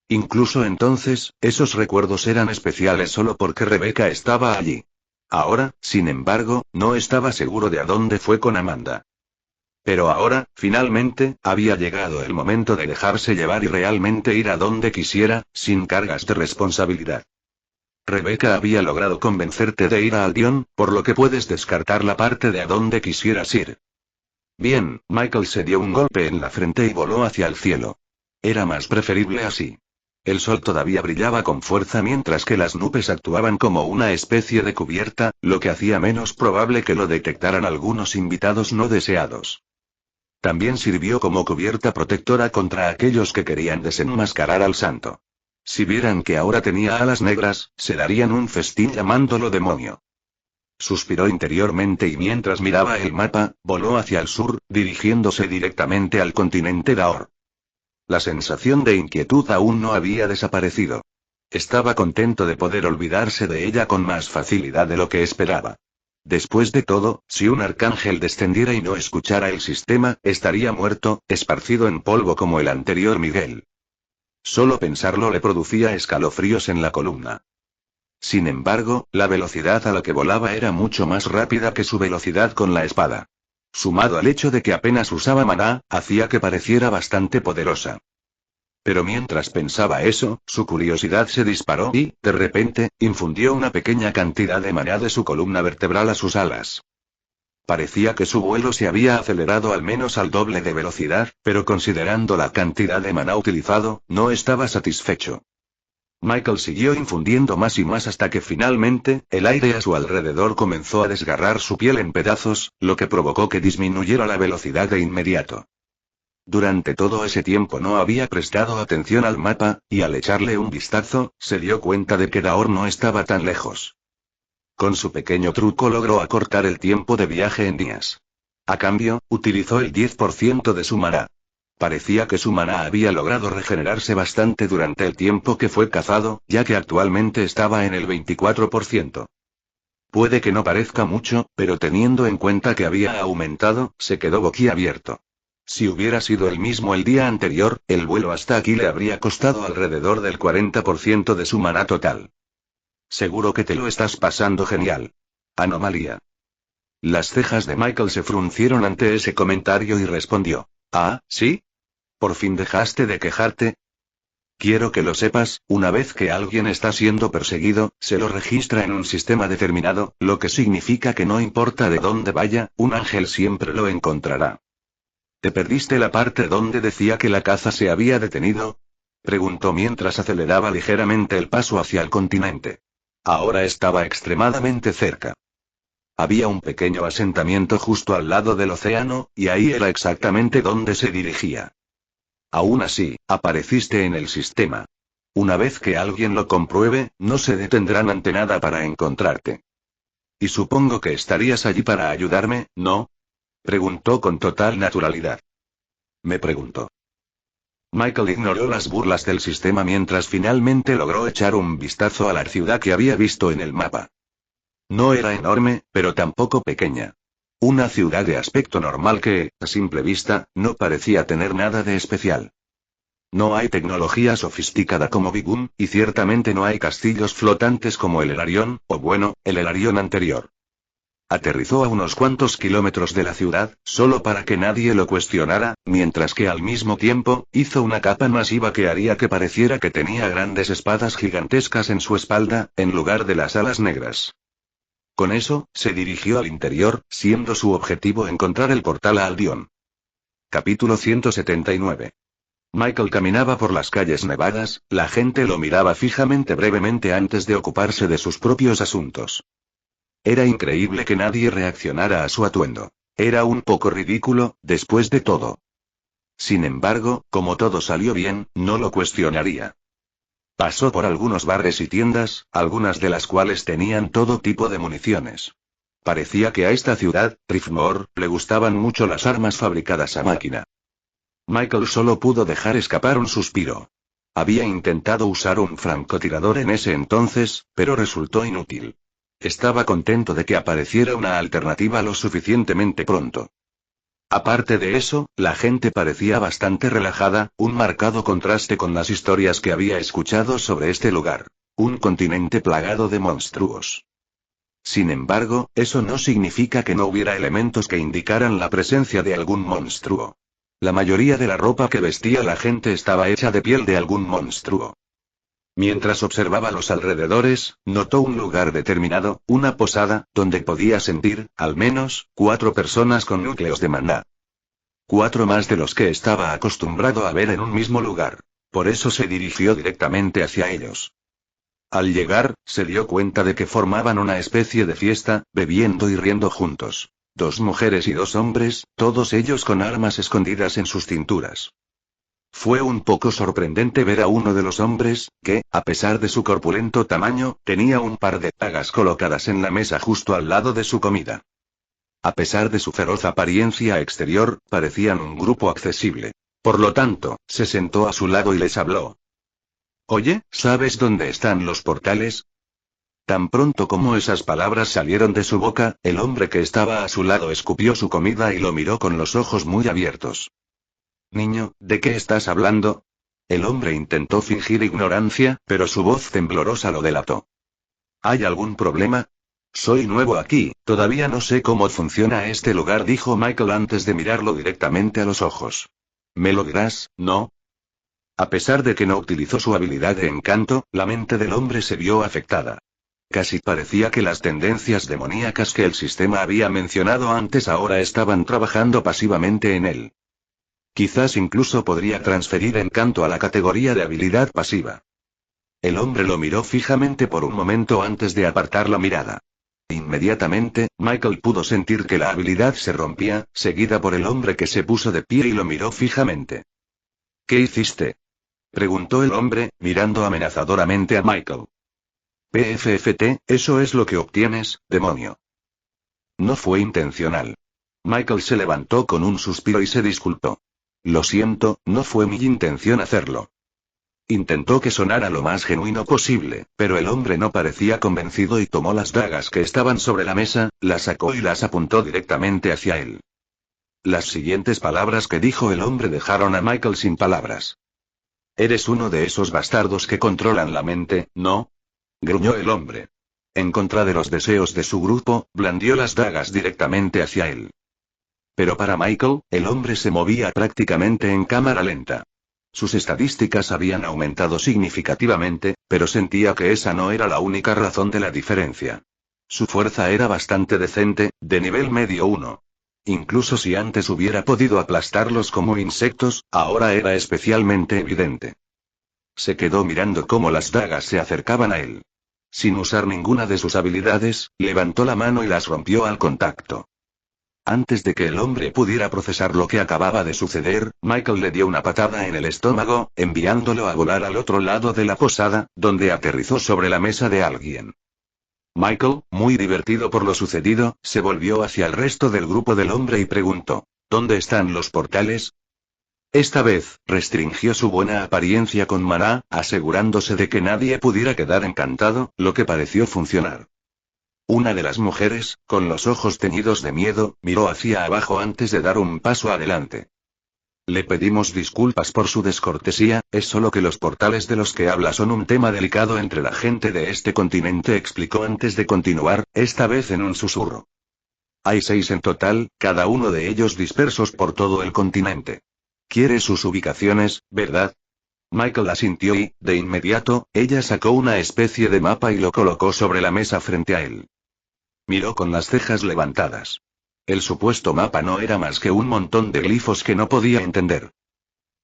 Incluso entonces, esos recuerdos eran especiales solo porque Rebecca estaba allí. Ahora, sin embargo, no estaba seguro de a dónde fue con Amanda. Pero ahora, finalmente, había llegado el momento de dejarse llevar y realmente ir a donde quisiera, sin cargas de responsabilidad. Rebecca había logrado convencerte de ir a Albion, por lo que puedes descartar la parte de a dónde quisieras ir. Bien, Michael se dio un golpe en la frente y voló hacia el cielo. Era más preferible así. El sol todavía brillaba con fuerza mientras que las nubes actuaban como una especie de cubierta, lo que hacía menos probable que lo detectaran algunos invitados no deseados. También sirvió como cubierta protectora contra aquellos que querían desenmascarar al santo. Si vieran que ahora tenía alas negras, se darían un festín llamándolo demonio. Suspiró interiormente y mientras miraba el mapa, voló hacia el sur, dirigiéndose directamente al continente Daor. La sensación de inquietud aún no había desaparecido. Estaba contento de poder olvidarse de ella con más facilidad de lo que esperaba. Después de todo, si un arcángel descendiera y no escuchara el sistema, estaría muerto, esparcido en polvo como el anterior Miguel. Solo pensarlo le producía escalofríos en la columna. Sin embargo, la velocidad a la que volaba era mucho más rápida que su velocidad con la espada. Sumado al hecho de que apenas usaba maná, hacía que pareciera bastante poderosa. Pero mientras pensaba eso, su curiosidad se disparó y, de repente, infundió una pequeña cantidad de maná de su columna vertebral a sus alas. Parecía que su vuelo se había acelerado al menos al doble de velocidad, pero considerando la cantidad de maná utilizado, no estaba satisfecho. Michael siguió infundiendo más y más hasta que finalmente, el aire a su alrededor comenzó a desgarrar su piel en pedazos, lo que provocó que disminuyera la velocidad de inmediato. Durante todo ese tiempo no había prestado atención al mapa, y al echarle un vistazo, se dio cuenta de que Daor no estaba tan lejos. Con su pequeño truco logró acortar el tiempo de viaje en días. A cambio, utilizó el 10% de su maná. Parecía que su maná había logrado regenerarse bastante durante el tiempo que fue cazado, ya que actualmente estaba en el 24%. Puede que no parezca mucho, pero teniendo en cuenta que había aumentado, se quedó boquiabierto. Si hubiera sido el mismo el día anterior, el vuelo hasta aquí le habría costado alrededor del 40% de su maná total. Seguro que te lo estás pasando genial. Anomalía. Las cejas de Michael se fruncieron ante ese comentario y respondió: ¿Ah, sí? ¿Por fin dejaste de quejarte? Quiero que lo sepas, una vez que alguien está siendo perseguido, se lo registra en un sistema determinado, lo que significa que no importa de dónde vaya, un ángel siempre lo encontrará. ¿Te perdiste la parte donde decía que la caza se había detenido?, preguntó mientras aceleraba ligeramente el paso hacia el continente. Ahora estaba extremadamente cerca. Había un pequeño asentamiento justo al lado del océano, y ahí era exactamente donde se dirigía. Aún así, apareciste en el sistema. Una vez que alguien lo compruebe, no se detendrán ante nada para encontrarte. Y supongo que estarías allí para ayudarme, ¿no? Preguntó con total naturalidad. Me preguntó. Michael ignoró las burlas del sistema mientras finalmente logró echar un vistazo a la ciudad que había visto en el mapa. No era enorme, pero tampoco pequeña. Una ciudad de aspecto normal que, a simple vista, no parecía tener nada de especial. No hay tecnología sofisticada como Bigum, y ciertamente no hay castillos flotantes como el Helarion, o bueno, el Helarion anterior. Aterrizó a unos cuantos kilómetros de la ciudad, solo para que nadie lo cuestionara, mientras que al mismo tiempo, hizo una capa masiva que haría que pareciera que tenía grandes espadas gigantescas en su espalda, en lugar de las alas negras. Con eso, se dirigió al interior, siendo su objetivo encontrar el portal a Albion. Capítulo 179. Michael caminaba por las calles nevadas, la gente lo miraba fijamente brevemente antes de ocuparse de sus propios asuntos. Era increíble que nadie reaccionara a su atuendo. Era un poco ridículo, después de todo. Sin embargo, como todo salió bien, no lo cuestionaría. Pasó por algunos bares y tiendas, algunas de las cuales tenían todo tipo de municiones. Parecía que a esta ciudad, Riftmoor, le gustaban mucho las armas fabricadas a máquina. Michael solo pudo dejar escapar un suspiro. Había intentado usar un francotirador en ese entonces, pero resultó inútil. Estaba contento de que apareciera una alternativa lo suficientemente pronto. Aparte de eso, la gente parecía bastante relajada, un marcado contraste con las historias que había escuchado sobre este lugar. Un continente plagado de monstruos. Sin embargo, eso no significa que no hubiera elementos que indicaran la presencia de algún monstruo. La mayoría de la ropa que vestía la gente estaba hecha de piel de algún monstruo. Mientras observaba los alrededores, notó un lugar determinado, una posada, donde podía sentir, al menos, 4 personas con núcleos de maná. 4 más de los que estaba acostumbrado a ver en un mismo lugar. Por eso se dirigió directamente hacia ellos. Al llegar, se dio cuenta de que formaban una especie de fiesta, bebiendo y riendo juntos. 2 mujeres y 2 hombres, todos ellos con armas escondidas en sus cinturas. Fue un poco sorprendente ver a uno de los hombres, que, a pesar de su corpulento tamaño, tenía un par de dagas colocadas en la mesa justo al lado de su comida. A pesar de su feroz apariencia exterior, parecían un grupo accesible. Por lo tanto, se sentó a su lado y les habló. Oye, ¿sabes dónde están los portales? Tan pronto como esas palabras salieron de su boca, el hombre que estaba a su lado escupió su comida y lo miró con los ojos muy abiertos. Niño, ¿de qué estás hablando? El hombre intentó fingir ignorancia, pero su voz temblorosa lo delató. ¿Hay algún problema? Soy nuevo aquí, todavía no sé cómo funciona este lugar, dijo Michael antes de mirarlo directamente a los ojos. ¿Me lo dirás, no? A pesar de que no utilizó su habilidad de encanto, la mente del hombre se vio afectada. Casi parecía que las tendencias demoníacas que el sistema había mencionado antes ahora estaban trabajando pasivamente en él. Quizás incluso podría transferir encanto a la categoría de habilidad pasiva. El hombre lo miró fijamente por un momento antes de apartar la mirada. Inmediatamente, Michael pudo sentir que la habilidad se rompía, seguida por el hombre que se puso de pie y lo miró fijamente. ¿Qué hiciste? Preguntó el hombre, mirando amenazadoramente a Michael. PFFT, eso es lo que obtienes, demonio. No fue intencional. Michael se levantó con un suspiro y se disculpó. Lo siento, no fue mi intención hacerlo. Intentó que sonara lo más genuino posible, pero el hombre no parecía convencido y tomó las dagas que estaban sobre la mesa, las sacó y las apuntó directamente hacia él. Las siguientes palabras que dijo el hombre dejaron a Michael sin palabras. Eres uno de esos bastardos que controlan la mente, ¿no? Gruñó el hombre. En contra de los deseos de su grupo, blandió las dagas directamente hacia él. Pero para Michael, el hombre se movía prácticamente en cámara lenta. Sus estadísticas habían aumentado significativamente, pero sentía que esa no era la única razón de la diferencia. Su fuerza era bastante decente, de nivel medio 1. Incluso si antes hubiera podido aplastarlos como insectos, ahora era especialmente evidente. Se quedó mirando cómo las dagas se acercaban a él. Sin usar ninguna de sus habilidades, levantó la mano y las rompió al contacto. Antes de que el hombre pudiera procesar lo que acababa de suceder, Michael le dio una patada en el estómago, enviándolo a volar al otro lado de la posada, donde aterrizó sobre la mesa de alguien. Michael, muy divertido por lo sucedido, se volvió hacia el resto del grupo del hombre y preguntó: ¿Dónde están los portales? Esta vez, restringió su buena apariencia con maná, asegurándose de que nadie pudiera quedar encantado, lo que pareció funcionar. Una de las mujeres, con los ojos teñidos de miedo, miró hacia abajo antes de dar un paso adelante. Le pedimos disculpas por su descortesía, es solo que los portales de los que habla son un tema delicado entre la gente de este continente, explicó antes de continuar, esta vez en un susurro. Hay 6 en total, cada uno de ellos dispersos por todo el continente. ¿Quiere sus ubicaciones, verdad? Michael asintió y, de inmediato, ella sacó una especie de mapa y lo colocó sobre la mesa frente a él. Miró con las cejas levantadas. El supuesto mapa no era más que un montón de glifos que no podía entender.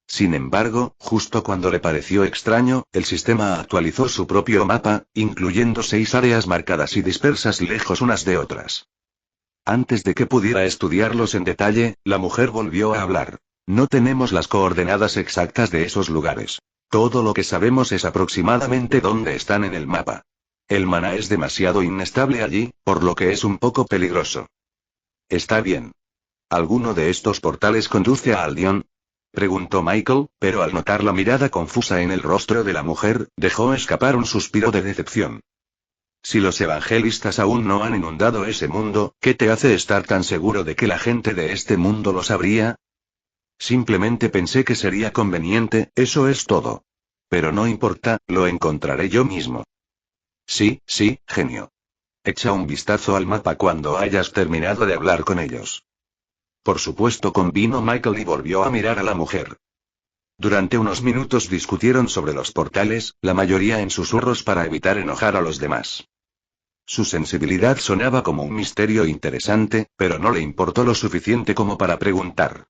Sin embargo, justo cuando le pareció extraño, el sistema actualizó su propio mapa, incluyendo 6 áreas marcadas y dispersas lejos unas de otras. Antes de que pudiera estudiarlos en detalle, la mujer volvió a hablar. No tenemos las coordenadas exactas de esos lugares. Todo lo que sabemos es aproximadamente dónde están en el mapa. El maná es demasiado inestable allí, por lo que es un poco peligroso. Está bien. ¿Alguno de estos portales conduce a Aldion? Preguntó Michael, pero al notar la mirada confusa en el rostro de la mujer, dejó escapar un suspiro de decepción. Si los evangelistas aún no han inundado ese mundo, ¿qué te hace estar tan seguro de que la gente de este mundo lo sabría? Simplemente pensé que sería conveniente, eso es todo. Pero no importa, lo encontraré yo mismo. Sí, genio. Echa un vistazo al mapa cuando hayas terminado de hablar con ellos. Por supuesto, convino Michael y volvió a mirar a la mujer. Durante unos minutos discutieron sobre los portales, la mayoría en susurros para evitar enojar a los demás. Su sensibilidad sonaba como un misterio interesante, pero no le importó lo suficiente como para preguntar.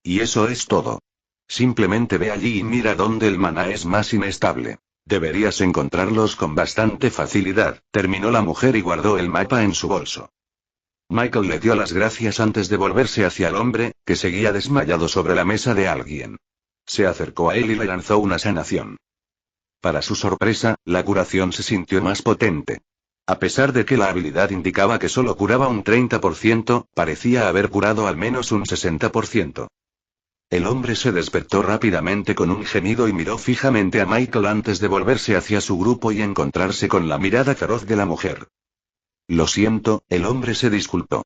Y eso es todo. Simplemente ve allí y mira dónde el maná es más inestable. Deberías encontrarlos con bastante facilidad, terminó la mujer y guardó el mapa en su bolso. Michael le dio las gracias antes de volverse hacia el hombre, que seguía desmayado sobre la mesa de alguien. Se acercó a él y le lanzó una sanación. Para su sorpresa, la curación se sintió más potente. A pesar de que la habilidad indicaba que solo curaba un 30%, parecía haber curado al menos un 60%. El hombre se despertó rápidamente con un gemido y miró fijamente a Michael antes de volverse hacia su grupo y encontrarse con la mirada feroz de la mujer. Lo siento, el hombre se disculpó.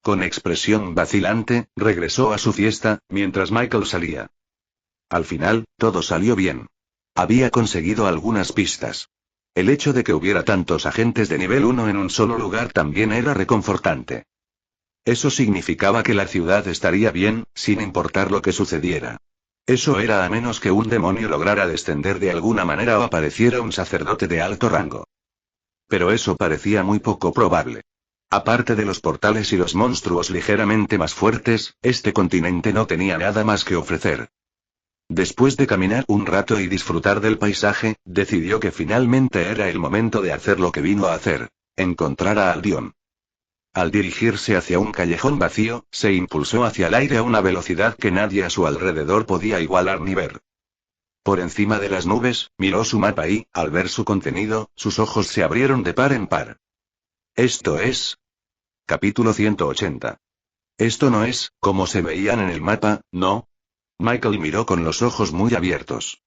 Con expresión vacilante, regresó a su fiesta, mientras Michael salía. Al final, todo salió bien. Había conseguido algunas pistas. El hecho de que hubiera tantos agentes de nivel 1 en un solo lugar también era reconfortante. Eso significaba que la ciudad estaría bien, sin importar lo que sucediera. Eso era a menos que un demonio lograra descender de alguna manera o apareciera un sacerdote de alto rango. Pero eso parecía muy poco probable. Aparte de los portales y los monstruos ligeramente más fuertes, este continente no tenía nada más que ofrecer. Después de caminar un rato y disfrutar del paisaje, decidió que finalmente era el momento de hacer lo que vino a hacer: encontrar a Aldion. Al dirigirse hacia un callejón vacío, se impulsó hacia el aire a una velocidad que nadie a su alrededor podía igualar ni ver. Por encima de las nubes, miró su mapa y, al ver su contenido, sus ojos se abrieron de par en par. Esto es... Capítulo 180. Esto no es, como se veían en el mapa, ¿no? Michael miró con los ojos muy abiertos.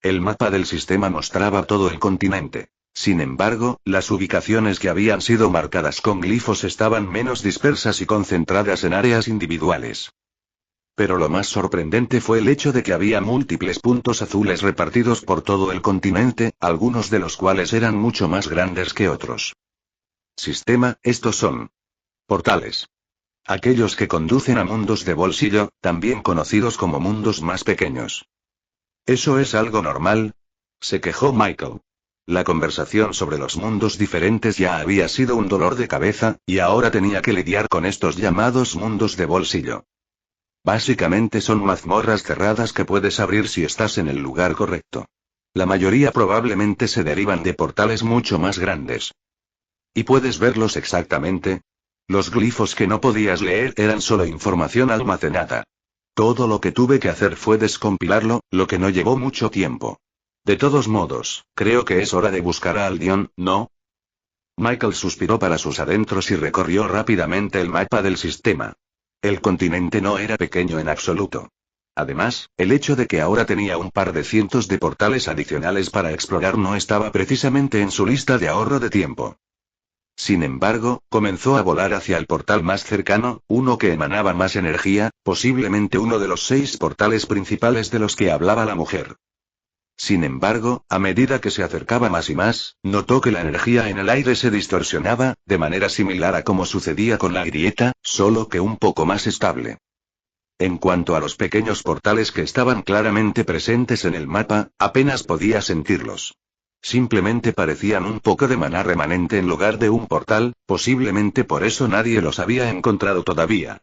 El mapa del sistema mostraba todo el continente. Sin embargo, las ubicaciones que habían sido marcadas con glifos estaban menos dispersas y concentradas en áreas individuales. Pero lo más sorprendente fue el hecho de que había múltiples puntos azules repartidos por todo el continente, algunos de los cuales eran mucho más grandes que otros. Sistema, estos son portales. Aquellos que conducen a mundos de bolsillo, también conocidos como mundos más pequeños. ¿Eso es algo normal?, se quejó Michael. La conversación sobre los mundos diferentes ya había sido un dolor de cabeza, y ahora tenía que lidiar con estos llamados mundos de bolsillo. Básicamente son mazmorras cerradas que puedes abrir si estás en el lugar correcto. La mayoría probablemente se derivan de portales mucho más grandes. ¿Y puedes verlos exactamente? Los glifos que no podías leer eran solo información almacenada. Todo lo que tuve que hacer fue descompilarlo, lo que no llevó mucho tiempo. De todos modos, creo que es hora de buscar a Aldion, ¿no? Michael suspiró para sus adentros y recorrió rápidamente el mapa del sistema. El continente no era pequeño en absoluto. Además, el hecho de que ahora tenía un par de cientos de portales adicionales para explorar no estaba precisamente en su lista de ahorro de tiempo. Sin embargo, comenzó a volar hacia el portal más cercano, uno que emanaba más energía, posiblemente uno de los 6 portales principales de los que hablaba la mujer. Sin embargo, a medida que se acercaba más y más, notó que la energía en el aire se distorsionaba, de manera similar a como sucedía con la grieta, solo que un poco más estable. En cuanto a los pequeños portales que estaban claramente presentes en el mapa, apenas podía sentirlos. Simplemente parecían un poco de maná remanente en lugar de un portal, posiblemente por eso nadie los había encontrado todavía.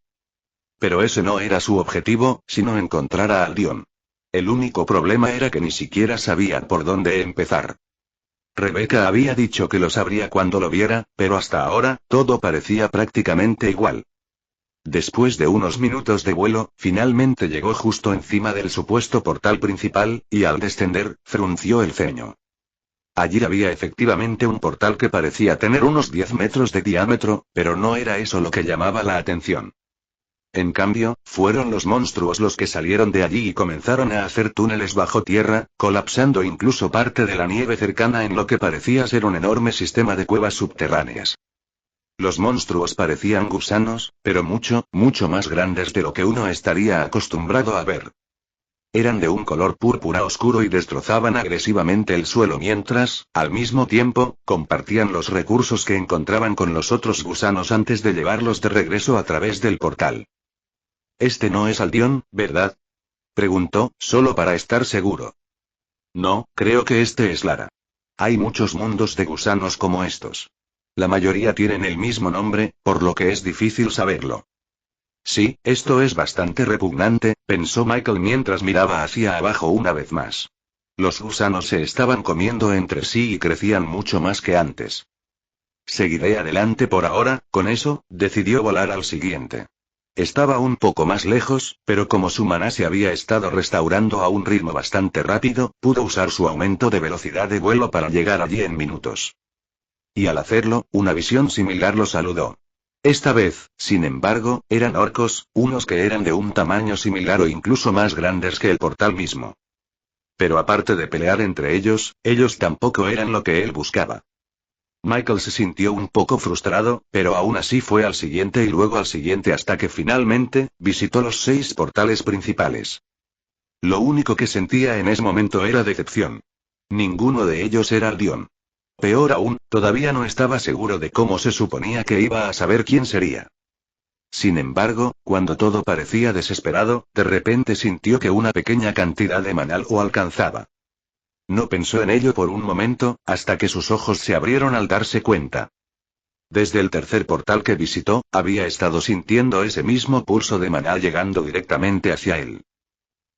Pero ese no era su objetivo, sino encontrar a Aldion. El único problema era que ni siquiera sabía por dónde empezar. Rebecca había dicho que lo sabría cuando lo viera, pero hasta ahora, todo parecía prácticamente igual. Después de unos minutos de vuelo, finalmente llegó justo encima del supuesto portal principal, y al descender, frunció el ceño. Allí había efectivamente un portal que parecía tener unos 10 metros de diámetro, pero no era eso lo que llamaba la atención. En cambio, fueron los monstruos los que salieron de allí y comenzaron a hacer túneles bajo tierra, colapsando incluso parte de la nieve cercana en lo que parecía ser un enorme sistema de cuevas subterráneas. Los monstruos parecían gusanos, pero mucho, mucho más grandes de lo que uno estaría acostumbrado a ver. Eran de un color púrpura oscuro y destrozaban agresivamente el suelo mientras, al mismo tiempo, compartían los recursos que encontraban con los otros gusanos antes de llevarlos de regreso a través del portal. «Este no es Aldion, ¿verdad?», preguntó, solo para estar seguro. «No, creo que este es Lara. Hay muchos mundos de gusanos como estos. La mayoría tienen el mismo nombre, por lo que es difícil saberlo». Sí, esto es bastante repugnante, pensó Michael mientras miraba hacia abajo una vez más. Los gusanos se estaban comiendo entre sí y crecían mucho más que antes. Seguiré adelante por ahora, con eso, decidió volar al siguiente. Estaba un poco más lejos, pero como su maná se había estado restaurando a un ritmo bastante rápido, pudo usar su aumento de velocidad de vuelo para llegar allí en minutos. Y al hacerlo, una visión similar lo saludó. Esta vez, sin embargo, eran orcos, unos que eran de un tamaño similar o incluso más grandes que el portal mismo. Pero aparte de pelear entre ellos tampoco eran lo que él buscaba. Michael se sintió un poco frustrado, pero aún así fue al siguiente y luego al siguiente hasta que finalmente, visitó los 6 portales principales. Lo único que sentía en ese momento era decepción. Ninguno de ellos era Aldion. Peor aún, todavía no estaba seguro de cómo se suponía que iba a saber quién sería. Sin embargo, cuando todo parecía desesperado, de repente sintió que una pequeña cantidad de maná lo alcanzaba. No pensó en ello por un momento, hasta que sus ojos se abrieron al darse cuenta. Desde el tercer portal que visitó, había estado sintiendo ese mismo pulso de maná llegando directamente hacia él.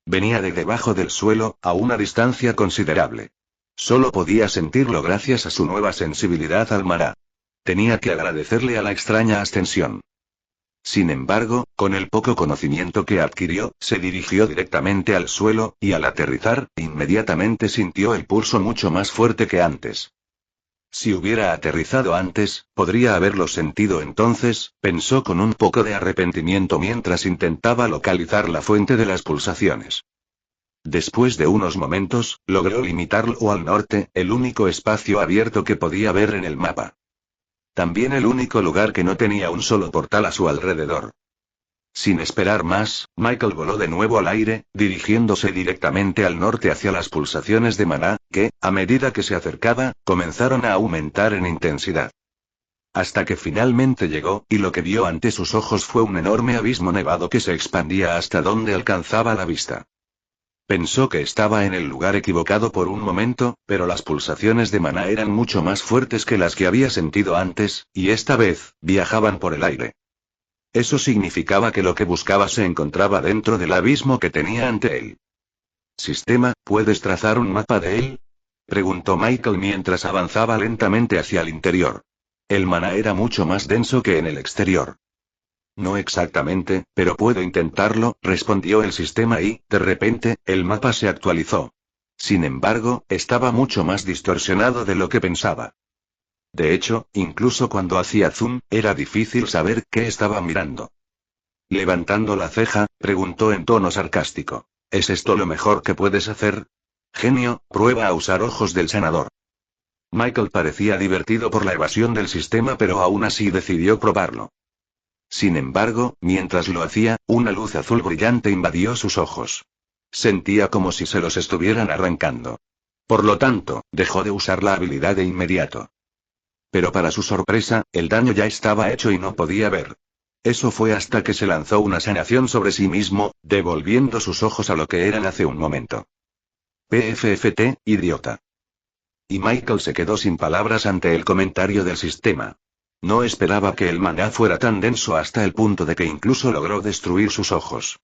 Venía de debajo del suelo, a una distancia considerable. Solo podía sentirlo gracias a su nueva sensibilidad al maná. Tenía que agradecerle a la extraña ascensión. Sin embargo, con el poco conocimiento que adquirió, se dirigió directamente al suelo, y al aterrizar, inmediatamente sintió el pulso mucho más fuerte que antes. Si hubiera aterrizado antes, podría haberlo sentido entonces, pensó con un poco de arrepentimiento mientras intentaba localizar la fuente de las pulsaciones. Después de unos momentos, logró limitarlo al norte, el único espacio abierto que podía ver en el mapa. También el único lugar que no tenía un solo portal a su alrededor. Sin esperar más, Michael voló de nuevo al aire, dirigiéndose directamente al norte hacia las pulsaciones de maná, que, a medida que se acercaba, comenzaron a aumentar en intensidad. Hasta que finalmente llegó, y lo que vio ante sus ojos fue un enorme abismo nevado que se expandía hasta donde alcanzaba la vista. Pensó que estaba en el lugar equivocado por un momento, pero las pulsaciones de maná eran mucho más fuertes que las que había sentido antes, y esta vez, viajaban por el aire. Eso significaba que lo que buscaba se encontraba dentro del abismo que tenía ante él. Sistema, ¿puedes trazar un mapa de él? Preguntó Michael mientras avanzaba lentamente hacia el interior. El maná era mucho más denso que en el exterior. No exactamente, pero puedo intentarlo, respondió el sistema y, de repente, el mapa se actualizó. Sin embargo, estaba mucho más distorsionado de lo que pensaba. De hecho, incluso cuando hacía zoom, era difícil saber qué estaba mirando. Levantando la ceja, preguntó en tono sarcástico. ¿Es esto lo mejor que puedes hacer? Genio, prueba a usar ojos del sanador. Michael parecía divertido por la evasión del sistema, pero aún así decidió probarlo. Sin embargo, mientras lo hacía, una luz azul brillante invadió sus ojos. Sentía como si se los estuvieran arrancando. Por lo tanto, dejó de usar la habilidad de inmediato. Pero para su sorpresa, el daño ya estaba hecho y no podía ver. Eso fue hasta que se lanzó una sanación sobre sí mismo, devolviendo sus ojos a lo que eran hace un momento. PFFT, idiota. Y Michael se quedó sin palabras ante el comentario del sistema. No esperaba que el maná fuera tan denso hasta el punto de que incluso logró destruir sus ojos.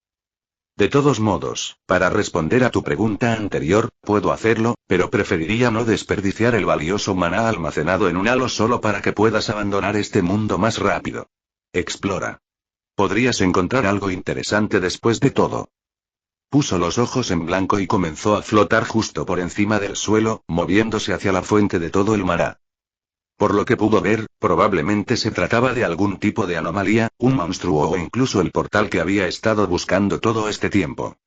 De todos modos, para responder a tu pregunta anterior, puedo hacerlo, pero preferiría no desperdiciar el valioso maná almacenado en un halo solo para que puedas abandonar este mundo más rápido. Explora. Podrías encontrar algo interesante después de todo. Puso los ojos en blanco y comenzó a flotar justo por encima del suelo, moviéndose hacia la fuente de todo el maná. Por lo que pudo ver, probablemente se trataba de algún tipo de anomalía, un monstruo o incluso el portal que había estado buscando todo este tiempo.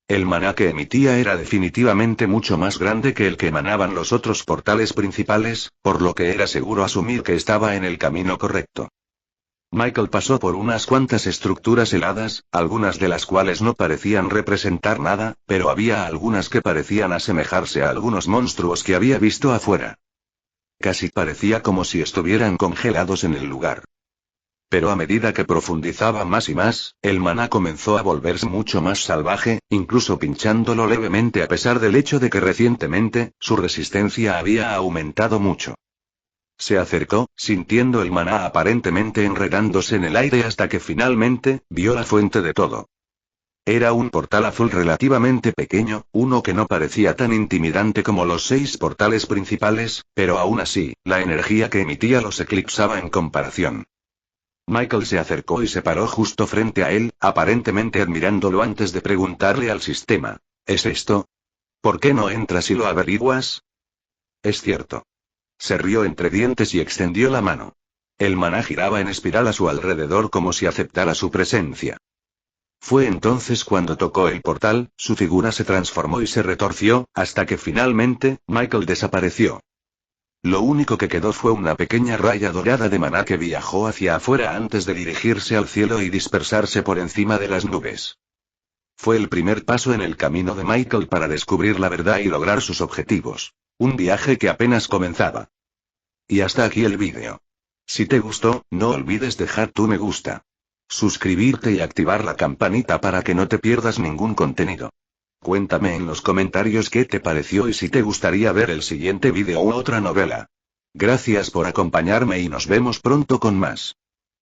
El maná que emitía era definitivamente mucho más grande que el que emanaban los otros portales principales, por lo que era seguro asumir que estaba en el camino correcto. Michael pasó por unas cuantas estructuras heladas, algunas de las cuales no parecían representar nada, pero había algunas que parecían asemejarse a algunos monstruos que había visto afuera. Casi parecía como si estuvieran congelados en el lugar. Pero a medida que profundizaba más y más, el maná comenzó a volverse mucho más salvaje, incluso pinchándolo levemente a pesar del hecho de que recientemente, su resistencia había aumentado mucho. Se acercó, sintiendo el maná aparentemente enredándose en el aire hasta que finalmente, vio la fuente de todo. Era un portal azul relativamente pequeño, uno que no parecía tan intimidante como los 6 portales principales, pero aún así, la energía que emitía los eclipsaba en comparación. Michael se acercó y se paró justo frente a él, aparentemente admirándolo antes de preguntarle al sistema. ¿Es esto? ¿Por qué no entras y lo averiguas? Es cierto. Se rió entre dientes y extendió la mano. El maná giraba en espiral a su alrededor como si aceptara su presencia. Fue entonces cuando tocó el portal, su figura se transformó y se retorció, hasta que finalmente, Michael desapareció. Lo único que quedó fue una pequeña raya dorada de maná que viajó hacia afuera antes de dirigirse al cielo y dispersarse por encima de las nubes. Fue el primer paso en el camino de Michael para descubrir la verdad y lograr sus objetivos. Un viaje que apenas comenzaba. Y hasta aquí el vídeo. Si te gustó, no olvides dejar tu me gusta. Suscribirte y activar la campanita para que no te pierdas ningún contenido. Cuéntame en los comentarios qué te pareció y si te gustaría ver el siguiente vídeo u otra novela. Gracias por acompañarme y nos vemos pronto con más.